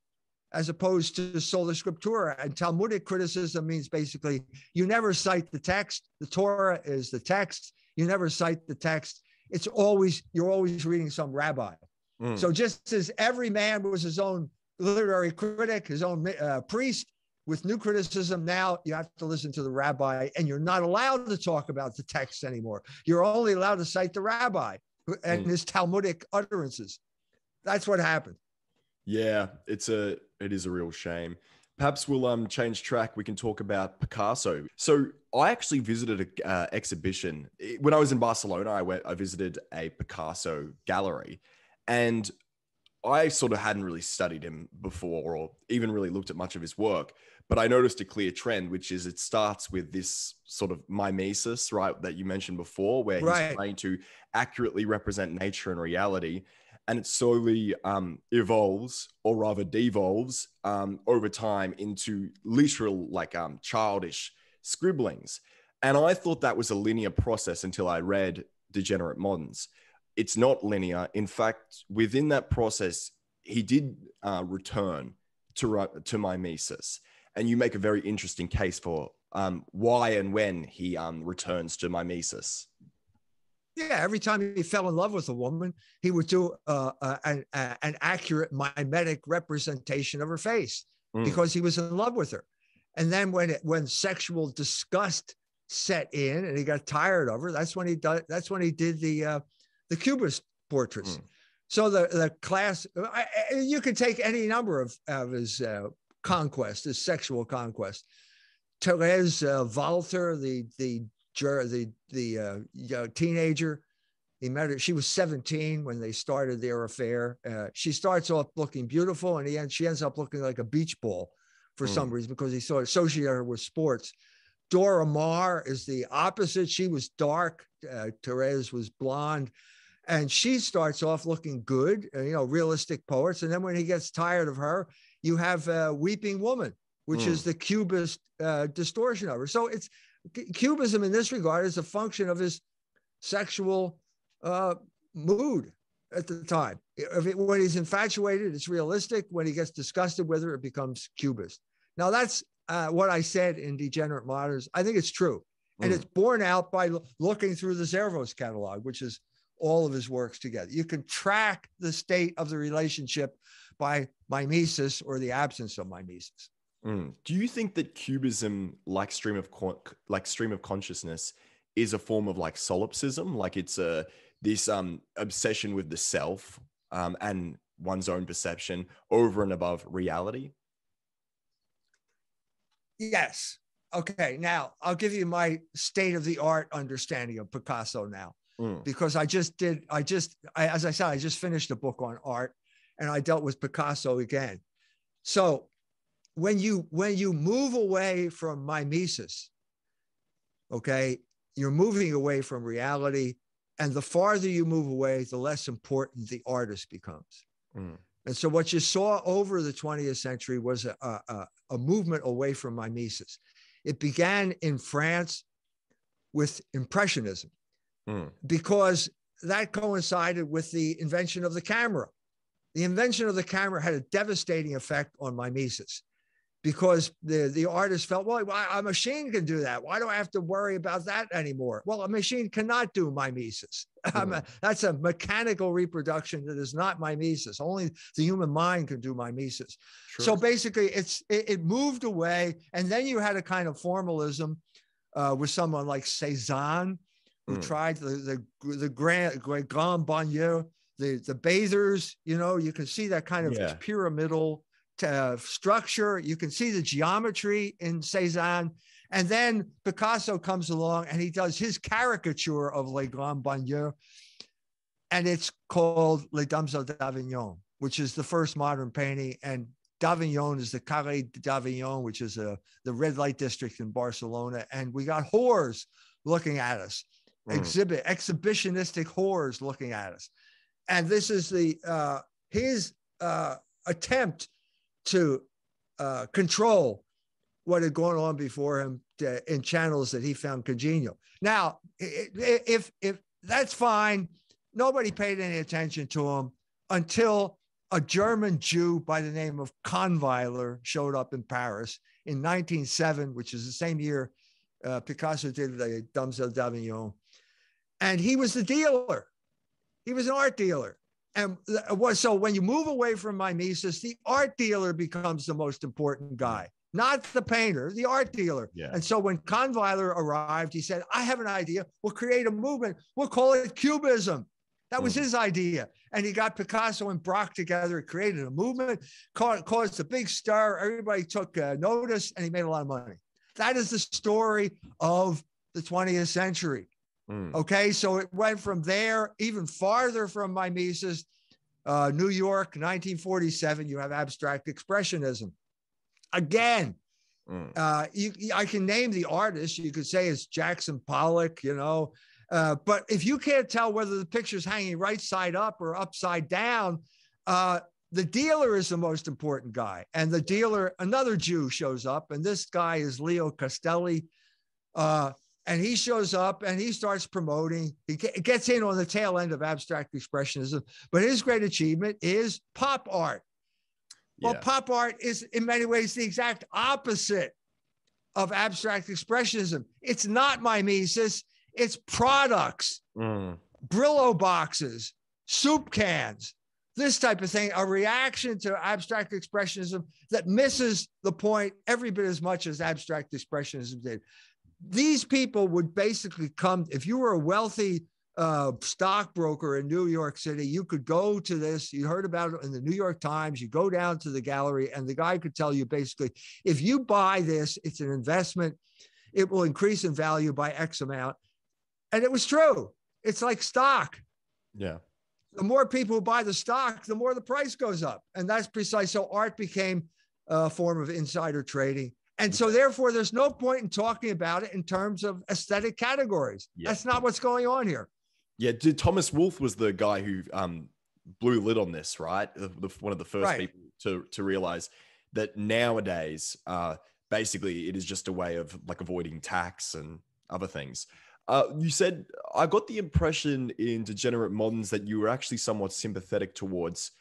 as opposed to sola scriptura. And Talmudic criticism means basically you never cite the text. The Torah is the text. You never cite the text. You're always reading some rabbi. So just as every man was his own literary critic, his own priest, with new criticism, now you have to listen to the rabbi, and you're not allowed to talk about the text anymore. You're only allowed to cite the rabbi and his Talmudic utterances. That's what happened. Yeah, it is a real shame. Perhaps we'll change track. We can talk about Picasso. So I actually visited an exhibition when I was in Barcelona. I visited a Picasso gallery, and I sort of hadn't really studied him before or even really looked at much of his work, but I noticed a clear trend, which is it starts with this sort of mimesis, right, that you mentioned before, where he's trying to accurately represent nature and reality. And it slowly evolves, or rather devolves, over time into literal, like childish scribblings. And I thought that was a linear process until I read Degenerate Moderns. It's not linear. In fact, within that process, he did return to mimesis. And you make a very interesting case for why and when he returns to mimesis. Yeah, every time he fell in love with a woman, he would do an accurate mimetic representation of her face because he was in love with her. And then when sexual disgust set in and he got tired of her, that's when he did the Cubist portraits. So the class, you could take any number of his conquest, his sexual conquest. Therese Walter, the teenager, he met her. She was 17 when they started their affair. She starts off looking beautiful, and she ends up looking like a beach ball for some reason because he sort of associated her with sports. Dora Maar is the opposite. She was dark. Therese was blonde. And she starts off looking good, realistic poets. And then when he gets tired of her, you have Weeping Woman, which is the Cubist distortion of her. So Cubism in this regard is a function of his sexual mood at the time. When he's infatuated, it's realistic. When he gets disgusted with her, it becomes Cubist. Now, that's what I said in Degenerate Moderns. I think it's true. And it's borne out by looking through the Zervos catalog, which is all of his works together. You can track the state of the relationship by mimesis or the absence of mimesis. Do you think that Cubism, like stream of consciousness, is a form of like solipsism? Like it's this obsession with the self and one's own perception over and above reality? Yes. Okay. Now I'll give you my state of the art understanding of Picasso now. Because as I said, I just finished a book on art and I dealt with Picasso again. So when you move away from mimesis, okay, you're moving away from reality. And the farther you move away, the less important the artist becomes. And so what you saw over the 20th century was a movement away from mimesis. It began in France with Impressionism. because that coincided with the invention of the camera. The invention of the camera had a devastating effect on mimesis, because the artist felt, well, a machine can do that. Why do I have to worry about that anymore? Well, a machine cannot do mimesis. That's a mechanical reproduction that is not mimesis. Only the human mind can do mimesis. Sure. So basically, it moved away. And then you had a kind of formalism with someone like Cézanne, who tried the grand banlieue, the bathers. You know, you can see that kind of pyramidal structure. You can see the geometry in Cézanne. And then Picasso comes along and he does his caricature of Les Grands Banlieues. And it's called Les Demoiselles d'Avignon, which is the first modern painting. And d'Avignon is the Carré d'Avignon, which is the red light district in Barcelona. And we got whores looking at us, exhibitionistic whores looking at us. And this is his attempt to control what had gone on before him in channels that he found congenial. Now, if that's fine, nobody paid any attention to him until a German Jew by the name of Kahnweiler showed up in Paris in 1907, which is the same year Picasso did the Demoiselles d'Avignon. And he was the dealer. He was an art dealer. And so when you move away from mimesis, the art dealer becomes the most important guy, not the painter, the art dealer. Yeah. And so when Kahnweiler arrived, he said, I have an idea. We'll create a movement. We'll call it Cubism. That was his idea. And he got Picasso and Braque together, created a movement, caused a big stir. Everybody took notice, and he made a lot of money. That is the story of the 20th century. Okay, so it went from there even farther from mimesis. New York, 1947, you have abstract expressionism. Again, I can name the artist. You could say it's Jackson Pollock, you know. But if you can't tell whether the picture's hanging right side up or upside down, the dealer is the most important guy. And the dealer, another Jew, shows up. And this guy is Leo Castelli. And he shows up and he starts promoting. He gets in on the tail end of abstract expressionism. But his great achievement is pop art. Well, pop art is in many ways the exact opposite of abstract expressionism. It's not mimesis. It's products, Brillo boxes, soup cans, this type of thing, a reaction to abstract expressionism that misses the point every bit as much as abstract expressionism did. These people would basically come, if you were a wealthy stockbroker in New York City, you could go to this, you heard about it in the New York Times, you go down to the gallery and the guy could tell you basically, if you buy this, it's an investment, it will increase in value by X amount. And it was true. It's like stock. Yeah. The more people who buy the stock, the more the price goes up. And that's precise. So art became a form of insider trading. And so therefore, there's no point in talking about it in terms of aesthetic categories. Yeah. That's not what's going on here. Yeah. Thomas Wolfe was the guy who blew lid on this, right? One of the first people to realize that nowadays, basically, it is just a way of like avoiding tax and other things. You said, I got the impression in Degenerate Moderns that you were actually somewhat sympathetic towards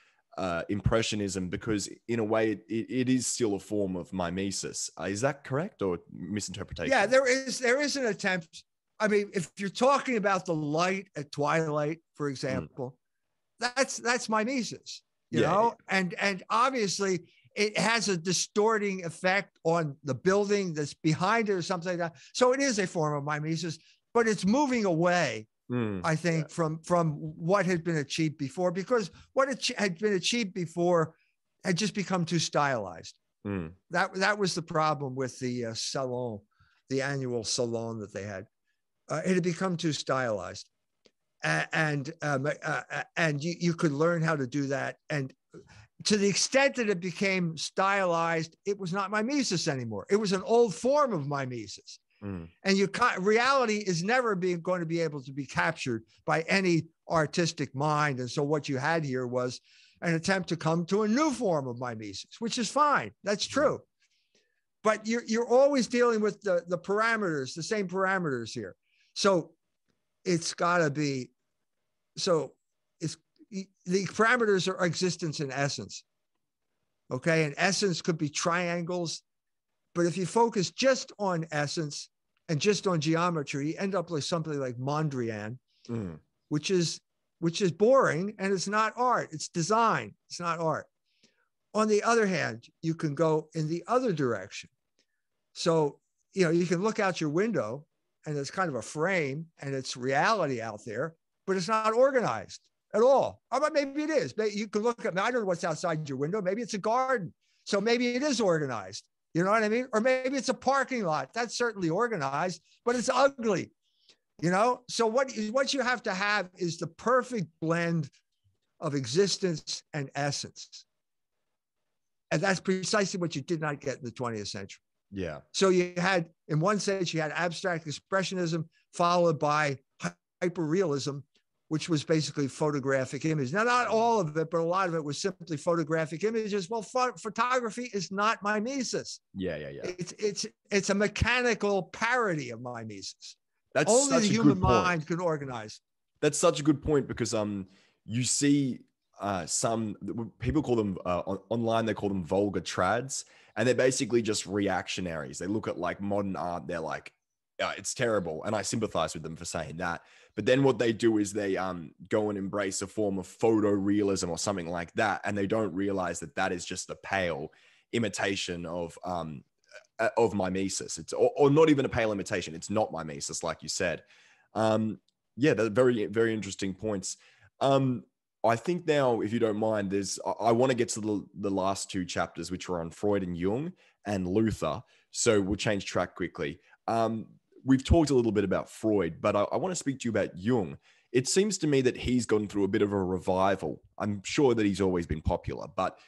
Impressionism because in a way it is still a form of mimesis. Is that correct or misinterpretation? Yeah, there is an attempt. I mean, if you're talking about the light at twilight, for example, that's mimesis, you know? Yeah. And obviously it has a distorting effect on the building that's behind it or something like that. So it is a form of mimesis, but it's moving away, I think, from what had been achieved before, because what had been achieved before had just become too stylized. That was the problem with the salon, the annual salon that they had. It had become too stylized, and you could learn how to do that. And to the extent that it became stylized, it was not mimesis anymore. It was an old form of mimesis. And reality is never going to be able to be captured by any artistic mind. And so what you had here was an attempt to come to a new form of mimesis, which is fine. That's true. But you're always dealing with the parameters, the same parameters here. So it's got to be, so it's, the parameters are existence and essence. Okay. And essence could be triangles. But if you focus just on essence and just on geometry, you end up with something like Mondrian, which is boring, and it's not art. It's design. It's not art. On the other hand, you can go in the other direction. So, you can look out your window and it's kind of a frame and it's reality out there, but it's not organized at all. Or maybe it is. You can look at, I don't know what's outside your window. Maybe it's a garden. So maybe it is organized. You know what I mean? Or maybe it's a parking lot. That's certainly organized, but it's ugly. So what you have to have is the perfect blend of existence and essence. And that's precisely what you did not get in the 20th century. Yeah. So you had, in one sense, you had abstract expressionism followed by hyperrealism, which was basically photographic images. Now, not all of it, but a lot of it was simply photographic images. Well, photography is not mimesis. Yeah. It's a mechanical parody of mimesis. That's only such the a human good point. mind can organize. That's such a good point, because you see some people call them online, they call them vulgar trads, and they're basically just reactionaries. They look at like modern art, they're like, it's terrible, and I sympathize with them for saying that. But then what they do is they go and embrace a form of photorealism or something like that, and they don't realize that that is just a pale imitation of mimesis. It's or not even a pale imitation. It's not mimesis, like you said. Yeah, they're very, very interesting points. I think now, if you don't mind, I want to get to the last two chapters, which are on Freud and Jung and Luther. So we'll change track quickly. We've talked a little bit about Freud, but I want to speak to you about Jung. It seems to me that he's gone through a bit of a revival. I'm sure that he's always been popular, but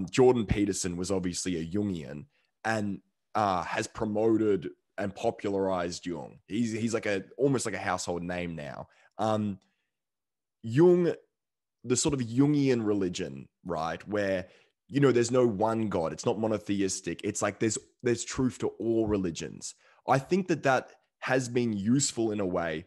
Jordan Peterson was obviously a Jungian and has promoted and popularized Jung. He's like almost like a household name now. Jung, the sort of Jungian religion, right, where there's no one God, it's not monotheistic. It's like there's truth to all religions. I think that has been useful in a way,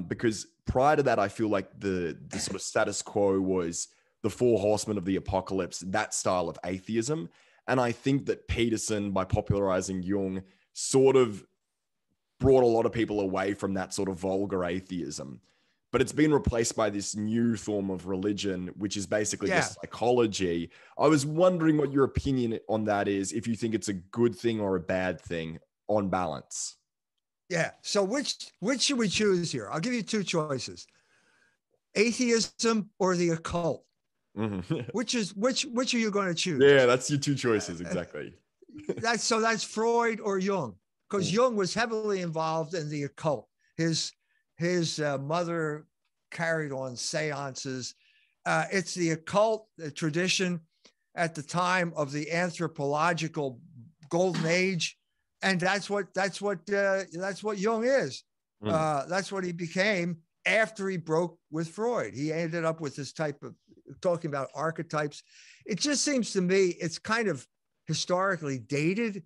because prior to that, I feel like the sort of status quo was the four horsemen of the apocalypse, that style of atheism. And I think that Peterson, by popularizing Jung, sort of brought a lot of people away from that sort of vulgar atheism. But it's been replaced by this new form of religion, which is basically just psychology. I was wondering what your opinion on that is, if you think it's a good thing or a bad thing on balance. Yeah. So which should we choose here? I'll give you two choices: atheism or the occult. Mm-hmm. Which are you going to choose? Yeah, that's your two choices, exactly. That's Freud or Jung, because Jung was heavily involved in the occult. His mother carried on seances. It's the occult tradition at the time of the anthropological golden age, and that's what Jung is. That's what he became after he broke with Freud. He ended up with this type of talking about archetypes. It just seems to me it's kind of historically dated.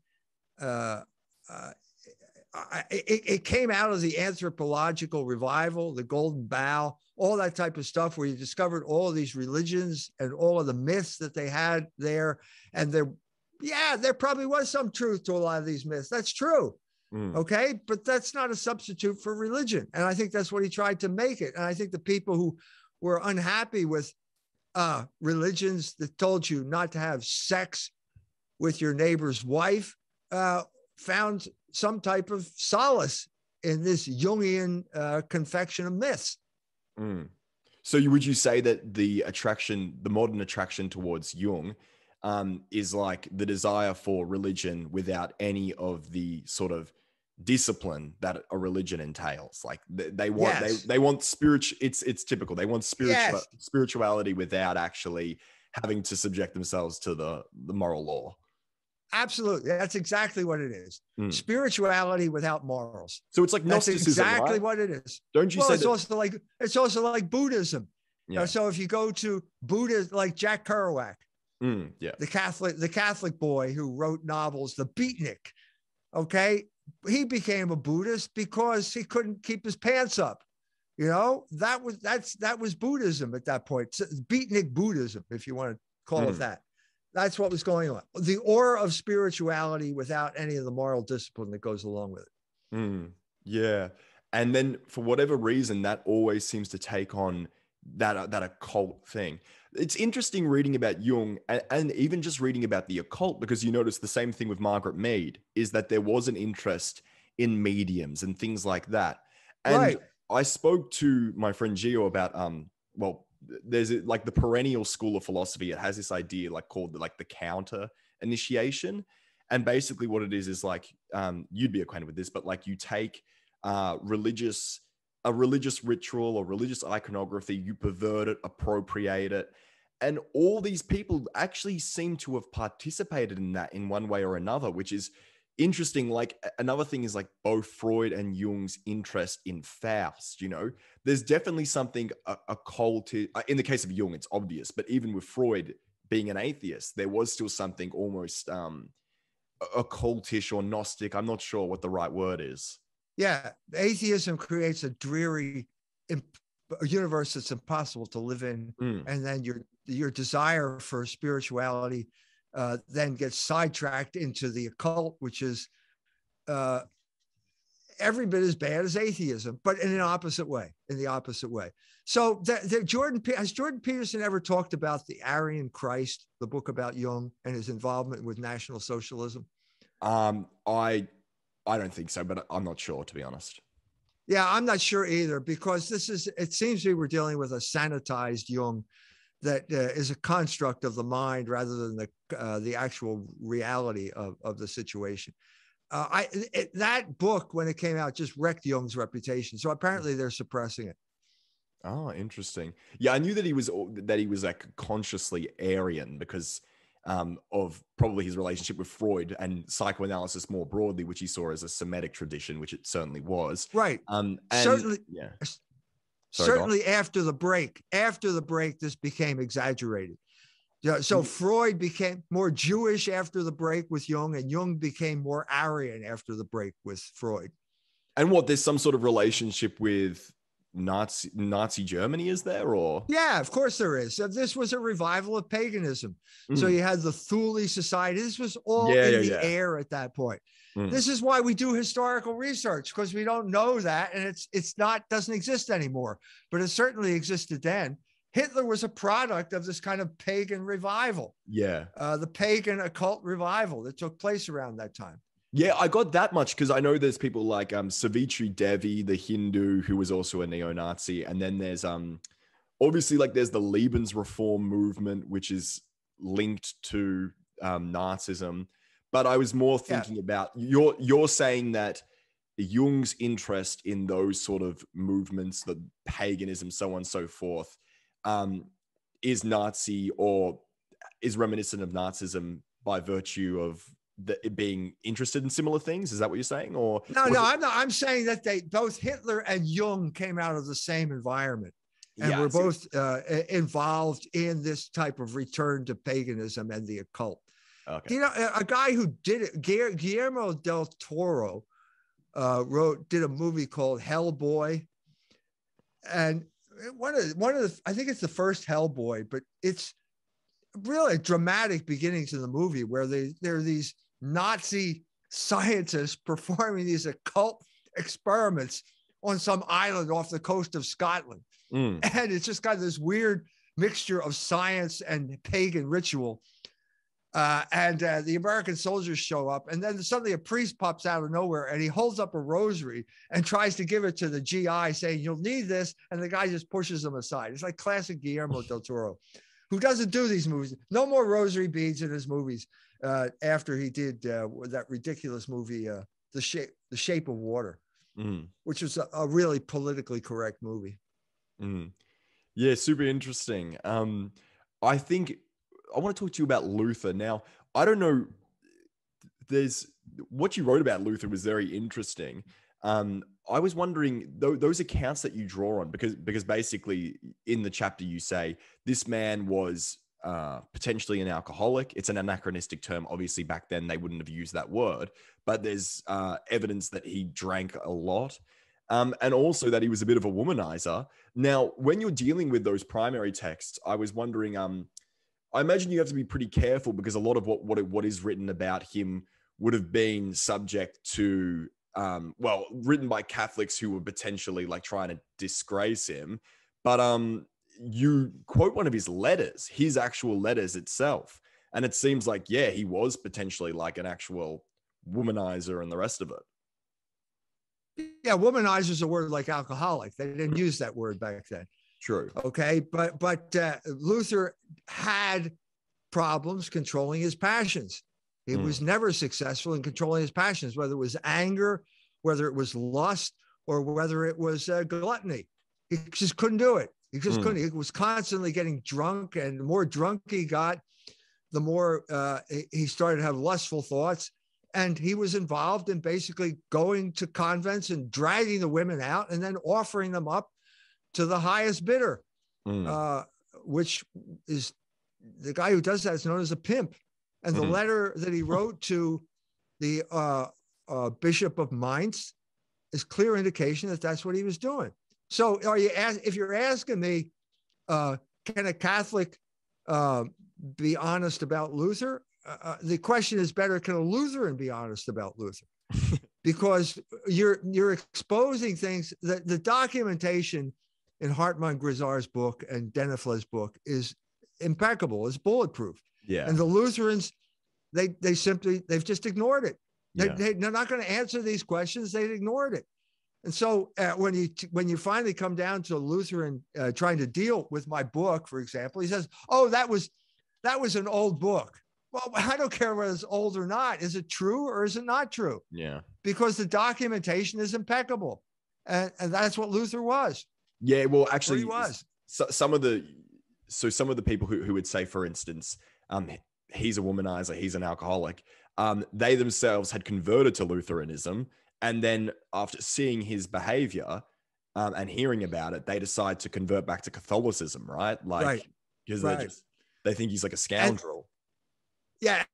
It came out of the anthropological revival, the Golden Bough, all that type of stuff, where you discovered all of these religions and all of the myths that they had there. And there probably was some truth to a lot of these myths. That's true. Okay. But that's not a substitute for religion. And I think that's what he tried to make it. And I think the people who were unhappy with religions that told you not to have sex with your neighbor's wife found some type of solace in this Jungian confection of myths. So would you say that the modern attraction towards Jung is like the desire for religion without any of the sort of discipline that a religion entails? Like they want spiritual. It's typical. They want spirituality without actually having to subject themselves to the moral law. Absolutely. That's exactly what it is. Spirituality without morals. So it's like Gnosticism, that's exactly right? What it is. Don't you say it's also like Buddhism. Yeah. So if you go to Buddha, like Jack Kerouac, the Catholic boy who wrote novels, the Beatnik, okay, he became a Buddhist because he couldn't keep his pants up. That was Buddhism at that point. Beatnik Buddhism, if you want to call it that. That's what was going on. The aura of spirituality without any of the moral discipline that goes along with it. Yeah. And then for whatever reason, that always seems to take on that occult thing. It's interesting reading about Jung and even just reading about the occult, because you notice the same thing with Margaret Mead, is that there was an interest in mediums and things like that. And Right. I spoke to my friend Gio about, there's like the perennial school of philosophy. It has this idea like called like the counter initiation. And basically what it is like, you'd be acquainted with this, but like you take a religious ritual or religious iconography, you pervert it, appropriate it. And all these people actually seem to have participated in that in one way or another, which is interesting. Like another thing is like both Freud and Jung's interest in Faust, there's definitely something occult. In the case of Jung, it's obvious, but even with Freud being an atheist, there was still something almost occultish or Gnostic. I'm not sure what the right word is. Yeah. Atheism creates a dreary universe that's impossible to live in. And then your desire for spirituality then gets sidetracked into the occult, which is every bit as bad as atheism, but in the opposite way. So has Jordan Peterson ever talked about the Aryan Christ, the book about Jung and his involvement with National Socialism? I don't think so, but I'm not sure, to be honest. Yeah, I'm not sure either, because it seems to me we're dealing with a sanitized Jung that is a construct of the mind rather than the actual reality of the situation. That book, when it came out, just wrecked Jung's reputation. So apparently they're suppressing it. Oh, interesting. Yeah, I knew that he was like consciously Aryan because of probably his relationship with Freud and psychoanalysis more broadly, which he saw as a Semitic tradition, which it certainly was. Right. And certainly. Yeah. Certainly after the break, this became exaggerated. So Freud became more Jewish after the break with Jung, and Jung became more Aryan after the break with Freud. And there's some sort of relationship with Nazi Germany, is there? Or yeah, of course there is. So this was a revival of paganism. So you had the Thule Society. This was all in the air at that point. This is why we do historical research, because we don't know that, and doesn't exist anymore. But it certainly existed then. Hitler was a product of this kind of pagan revival. Yeah, the pagan occult revival that took place around that time. Yeah, I got that much because I know there's people like Savitri Devi, the Hindu, who was also a neo-Nazi, and then there's obviously like there's the Lebensreform movement, which is linked to Nazism. But I was more thinking about you're saying that Jung's interest in those sort of movements, the paganism, so on and so forth, is Nazi or is reminiscent of Nazism by virtue of being interested in similar things. Is that what you're saying? Or I'm saying that both Hitler and Jung came out of the same environment and were both involved in this type of return to paganism and the occult. Okay. A guy who did it, Guillermo del Toro, did a movie called Hellboy, and one of the I think it's the first Hellboy, but it's really dramatic beginnings in the movie where there are these Nazi scientists performing these occult experiments on some island off the coast of Scotland. And it's just got this weird mixture of science and pagan ritual. And the American soldiers show up, and then suddenly a priest pops out of nowhere, and he holds up a rosary and tries to give it to the GI, saying, "You'll need this," and the guy just pushes him aside. It's like classic Guillermo del Toro, who doesn't do these movies. No more rosary beads in his movies after he did that ridiculous movie, The Shape of Water, which was a really politically correct movie. Yeah, super interesting. I think I want to talk to you about Luther. Now, I don't know, what you wrote about Luther was very interesting. I was wondering, those accounts that you draw on, because basically in the chapter you say this man was potentially an alcoholic. It's an anachronistic term. Obviously back then they wouldn't have used that word, but there's evidence that he drank a lot. and also that he was a bit of a womanizer. Now, when you're dealing with those primary texts, I was wondering, I imagine you have to be pretty careful because a lot of what is written about him would have been subject to, written by Catholics who were potentially like trying to disgrace him. But you quote one of his letters, his actual letters itself. And it seems like, yeah, he was potentially like an actual womanizer and the rest of it. Yeah, womanizer is a word like alcoholic. They didn't use that word back then. True. Okay, but Luther had problems controlling his passions. He was never successful in controlling his passions, whether it was anger, whether it was lust, or whether it was gluttony. He just couldn't do it. He just couldn't. He was constantly getting drunk, and the more drunk he got, the more he started to have lustful thoughts. And he was involved in basically going to convents and dragging the women out and then offering them up to the highest bidder, which is the guy who does that is known as a pimp. And the letter that he wrote to the Bishop of Mainz is clear indication that that's what he was doing. So if you're asking me, can a Catholic be honest about Luther? The question is better, can a Lutheran be honest about Luther? Because you're exposing things that the documentation in Hartmann Grisar's book and Denifle's book is impeccable, is bulletproof. Yeah. And the Lutherans, they've just ignored it. They're not going to answer these questions. They ignored it. And so when you finally come down to Lutheran trying to deal with my book, for example, he says, "Oh, that was an old book." Well, I don't care whether it's old or not. Is it true or is it not true? Yeah. Because the documentation is impeccable. And that's what Luther was. Yeah, well, actually, he was. Some of the people who would say, for instance, he's a womanizer, he's an alcoholic, they themselves had converted to Lutheranism. And then after seeing his behavior and hearing about it, they decide to convert back to Catholicism, right? Because they think he's like a scoundrel.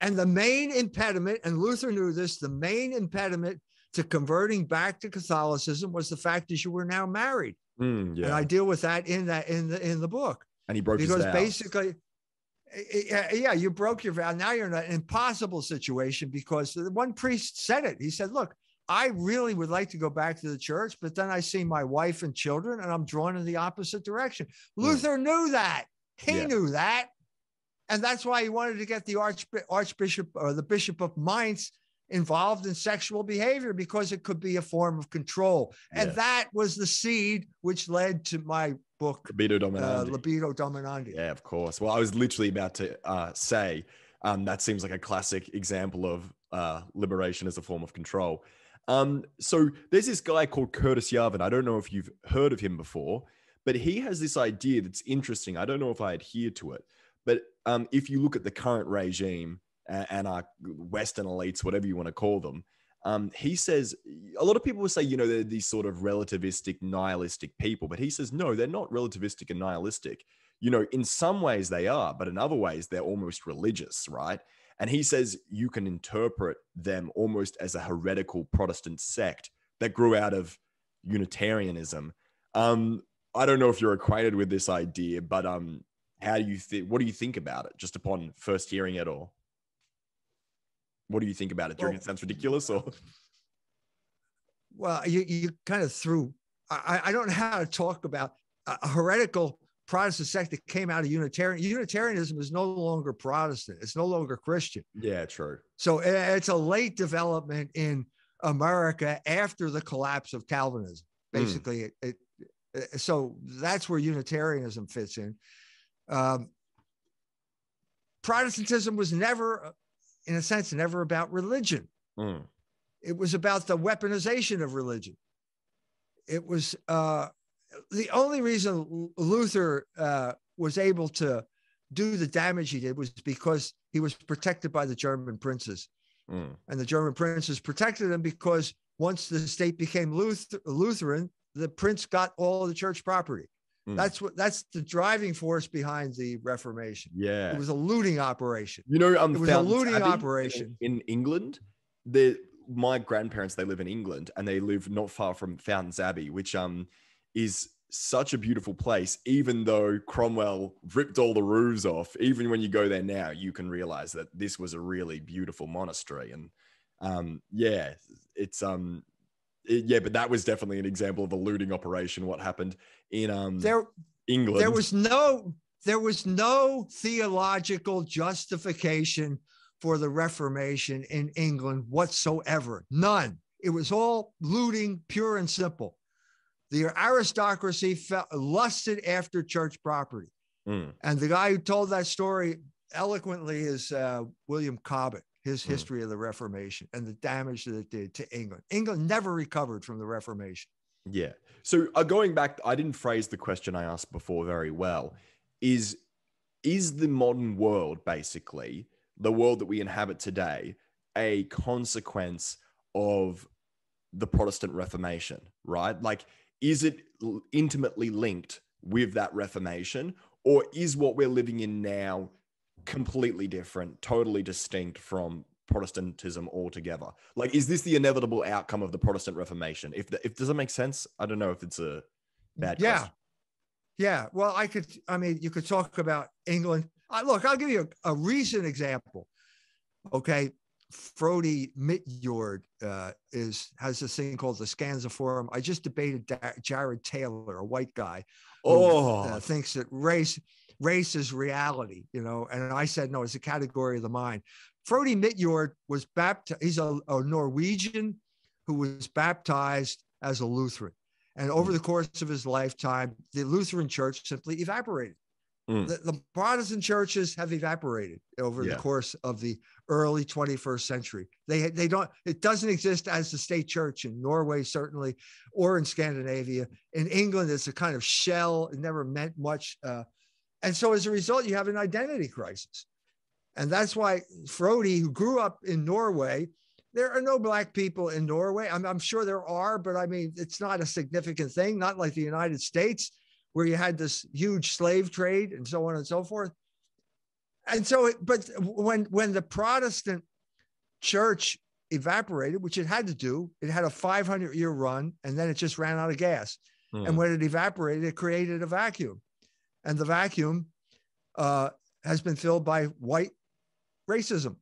And the main impediment, and Luther knew this, the main impediment to converting back to Catholicism was the fact that you were now married. And I deal with that in the book. And he broke his vows. Because basically, you broke your vow. Now you're in an impossible situation because one priest said it. He said, "Look, I really would like to go back to the church, but then I see my wife and children and I'm drawn in the opposite direction." Luther knew that. He knew that. And that's why he wanted to get the archbishop or the bishop of Mainz involved in sexual behavior, because it could be a form of control. And that was the seed which led to my book, Libido Dominandi. Libido Dominandi. Yeah, of course. Well, I was literally about to say that seems like a classic example of liberation as a form of control. So there's this guy called Curtis Yarvin. I don't know if you've heard of him before, but he has this idea that's interesting. I don't know if I adhere to it, but if you look at the current regime and our Western elites, whatever you want to call them, he says, a lot of people will say, they're these sort of relativistic, nihilistic people, but he says, no, they're not relativistic and nihilistic. In some ways they are, but in other ways they're almost religious, right? And he says you can interpret them almost as a heretical Protestant sect that grew out of Unitarianism. I don't know if you're acquainted with this idea, but what do you think about it just upon first hearing it, or what do you think about it? Do you think it sounds ridiculous, or? Well, you kind of threw, I don't know how to talk about a heretical Protestant sect that came out of Unitarianism is no longer Protestant. It's no longer Christian. Yeah, true. So it's a late development in America after the collapse of Calvinism. Basically, so that's where Unitarianism fits in. Protestantism was never, in a sense, never about religion. It was about the weaponization of religion. It was the only reason Luther was able to do the damage he did was because he was protected by the German princes. And the German princes protected him because once the state became Lutheran, the prince got all of the church property. That's the driving force behind the Reformation. Yeah, it was a looting operation. It was a looting operation in England. The my grandparents, they live in England, and they live not far from Fountains Abbey, which is such a beautiful place. Even though Cromwell ripped all the roofs off, even when you go there now, you can realize that this was a really beautiful monastery. And yeah, it's yeah, but that was definitely an example of a looting operation. What happened in England? There was no theological justification for the Reformation in England whatsoever. None. It was all looting, pure and simple. The aristocracy lusted after church property. And the guy who told that story eloquently is William Cobbett, his history of the Reformation and the damage that it did to England. England never recovered from the Reformation. Yeah. So going back, I didn't phrase the question I asked before very well. Is the modern world, basically, the world that we inhabit today, a consequence of the Protestant Reformation, right? Like, is it intimately linked with that Reformation, or is what we're living in now completely different, totally distinct from Protestantism altogether? Like, is this the inevitable outcome of the Protestant Reformation? If does that make sense? I don't know if it's a bad question. Yeah. Well, you could talk about England. Look, I'll give you a recent example. Okay. Frody Mitjord has this thing called the Scansiforum. I just debated Jared Taylor, a white guy who thinks that race is reality, and I said, no, it's a category of the mind. Frody Mitjord was baptized. He's a Norwegian who was baptized as a Lutheran. And over the course of his lifetime, the Lutheran church simply evaporated. The Protestant churches have evaporated over the course of the early 21st century. It doesn't exist as the state church in Norway, certainly, or in Scandinavia. In England, it's a kind of shell. It never meant much. And so as a result, you have an identity crisis. And that's why Frody, who grew up in Norway, there are no Black people in Norway. I'm sure there are, but I mean, it's not a significant thing, not like the United States, where you had this huge slave trade and so on and so forth. And so, but when the Protestant church evaporated, which it had to do, it had a 500-year run, and then it just ran out of gas. And when it evaporated, it created a vacuum. And the vacuum has been filled by white racism.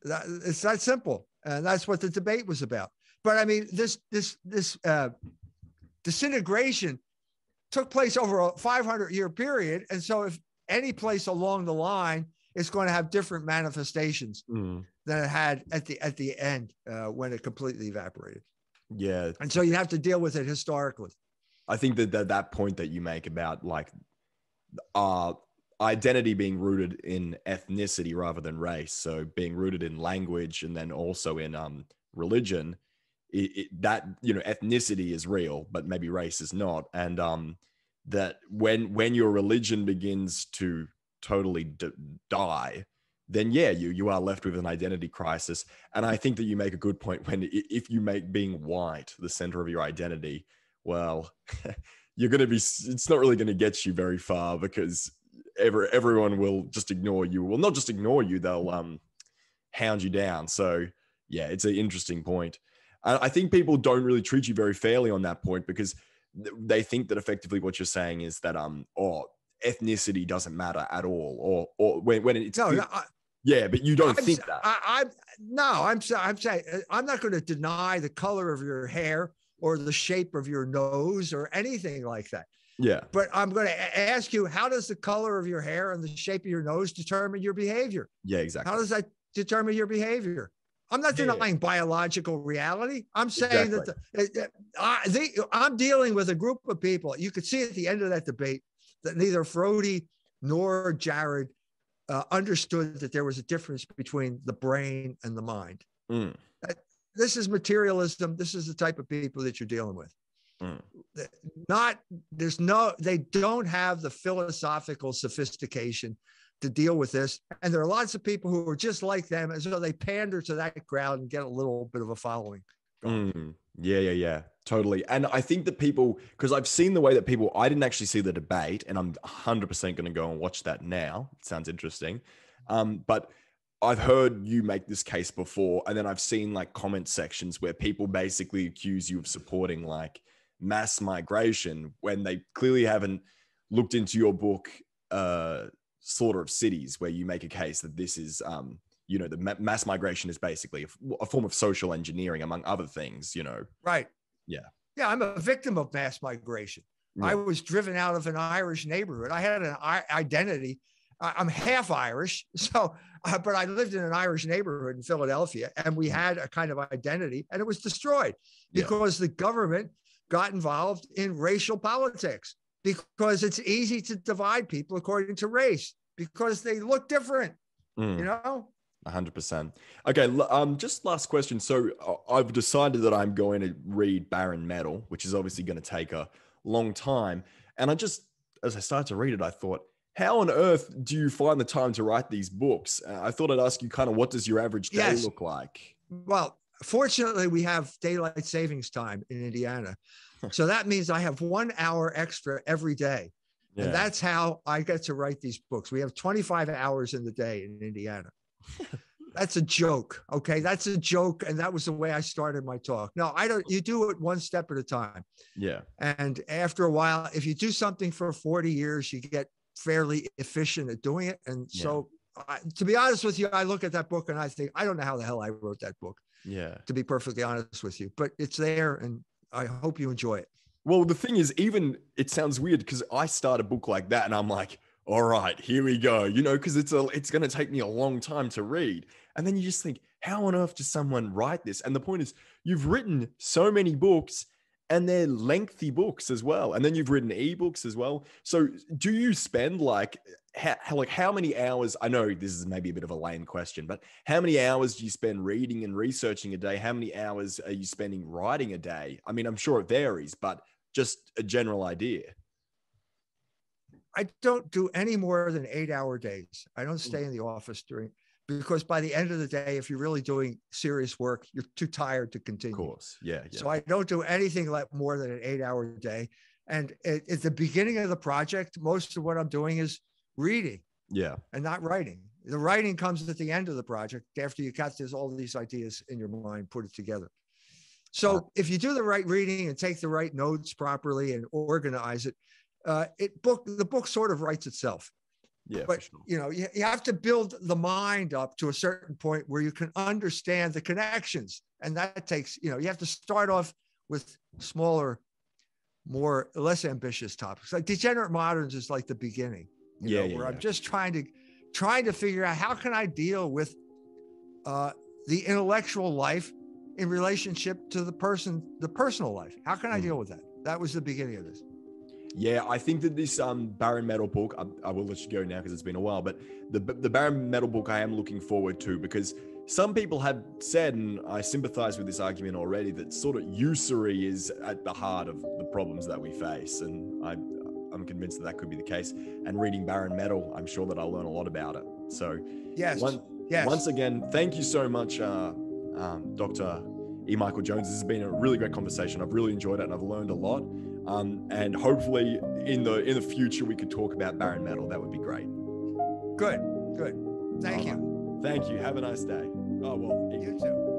It's that simple. And that's what the debate was about. But I mean, this disintegration took place over a 500-year period. And so if any place along the line, it's going to have different manifestations than it had at the end when it completely evaporated. Yeah. And so you have to deal with it historically. I think that point that you make about like identity being rooted in ethnicity rather than race, so being rooted in language and then also in religion, that ethnicity is real, but maybe race is not, and that when your religion begins to totally die, then you are left with an identity crisis. And I think that you make a good point when if you make being white the center of your identity, well, it's not really going to get you very far, because everyone will just ignore you. Well, not just ignore you, they'll hound you down. So yeah, it's an interesting point. I think people don't really treat you very fairly on that point, because they think that effectively what you're saying is that ethnicity doesn't matter at all, or when it's but you don't think that. I'm saying I'm not going to deny the color of your hair or the shape of your nose or anything like that. Yeah. But I'm going to ask you, how does the color of your hair and the shape of your nose determine your behavior? Yeah, exactly. How does that determine your behavior? I'm not denying biological reality. I'm saying that I'm dealing with a group of people. You could see at the end of that debate that neither Frody nor Jared understood that there was a difference between the brain and the mind. This is materialism. This is the type of people that you're dealing with. They don't have the philosophical sophistication to deal with this. And there are lots of people who are just like them, and so they pander to that crowd and get a little bit of a following. Yeah, totally. And I think that people, because I've seen the way that people, I didn't actually see the debate, and I'm 100% going to go and watch that now. It sounds interesting. But I've heard you make this case before, and then I've seen like comment sections where people basically accuse you of supporting like mass migration when they clearly haven't looked into your book, Slaughter of Cities, where you make a case that this is, the mass migration is basically a form of social engineering, among other things, Right. Yeah. Yeah, I'm a victim of mass migration. Yeah. I was driven out of an Irish neighborhood. I had an identity. I'm half Irish, but I lived in an Irish neighborhood in Philadelphia, and we had a kind of identity, and it was destroyed because the government got involved in racial politics, because it's easy to divide people according to race because they look different, 100%. Okay, just last question. So I've decided that I'm going to read Barren Metal, which is obviously going to take a long time. And as I started to read it, I thought, how on earth do you find the time to write these books? I thought I'd ask you kind of, what does your average day look like? Well, fortunately, we have daylight savings time in Indiana. So that means I have 1 hour extra every day. Yeah. And that's how I get to write these books. We have 25 hours in the day in Indiana. That's a joke. Okay. That's a joke. And that was the way I started my talk. No, you do it one step at a time. Yeah. And after a while, if you do something for 40 years, you get fairly efficient at doing it. And so to be honest with you, I look at that book and I think, I don't know how the hell I wrote that book. Yeah. To be perfectly honest with you, but it's there and I hope you enjoy it. Well, the thing is, it sounds weird because I start a book like that and I'm like, all right, here we go, because it's going to take me a long time to read. And then you just think, how on earth does someone write this? And the point is, you've written so many books and they're lengthy books as well. And then you've written ebooks as well. So do you spend how many hours? I know this is maybe a bit of a lame question, but how many hours do you spend reading and researching a day? How many hours are you spending writing a day? I mean, I'm sure it varies, but just a general idea. I don't do any more than 8-hour days. I don't stay in the office because by the end of the day, if you're really doing serious work, you're too tired to continue. Of course. Yeah. So I don't do anything like more than an 8-hour day. And at the beginning of the project, most of what I'm doing is reading. Yeah. And not writing. The writing comes at the end of the project after you got all these ideas in your mind, put it together. So if you do the right reading and take the right notes properly and organize it, the book sort of writes itself. Yeah, but for sure. You have to build the mind up to a certain point where you can understand the connections, and that takes you have to start off with smaller, less ambitious topics. Like Degenerate Moderns is like the beginning, where I'm just trying to figure out how can I deal with the intellectual life in relationship to the personal life. How can I deal with that? That was the beginning of this. Yeah, I think that this Barren Metal book, I will let you go now because it's been a while, but the Barren Metal book I am looking forward to, because some people have said, and I sympathize with this argument already, that sort of usury is at the heart of the problems that we face. And I'm convinced that could be the case. And reading Barren Metal, I'm sure that I'll learn a lot about it. So yes. Once again, thank you so much, Dr. E. Michael Jones. This has been a really great conversation. I've really enjoyed it and I've learned a lot. And hopefully in the future, we could talk about Barren Metal. That would be great. Good. Thank you. Thank you. Have a nice day. Oh, well, you too.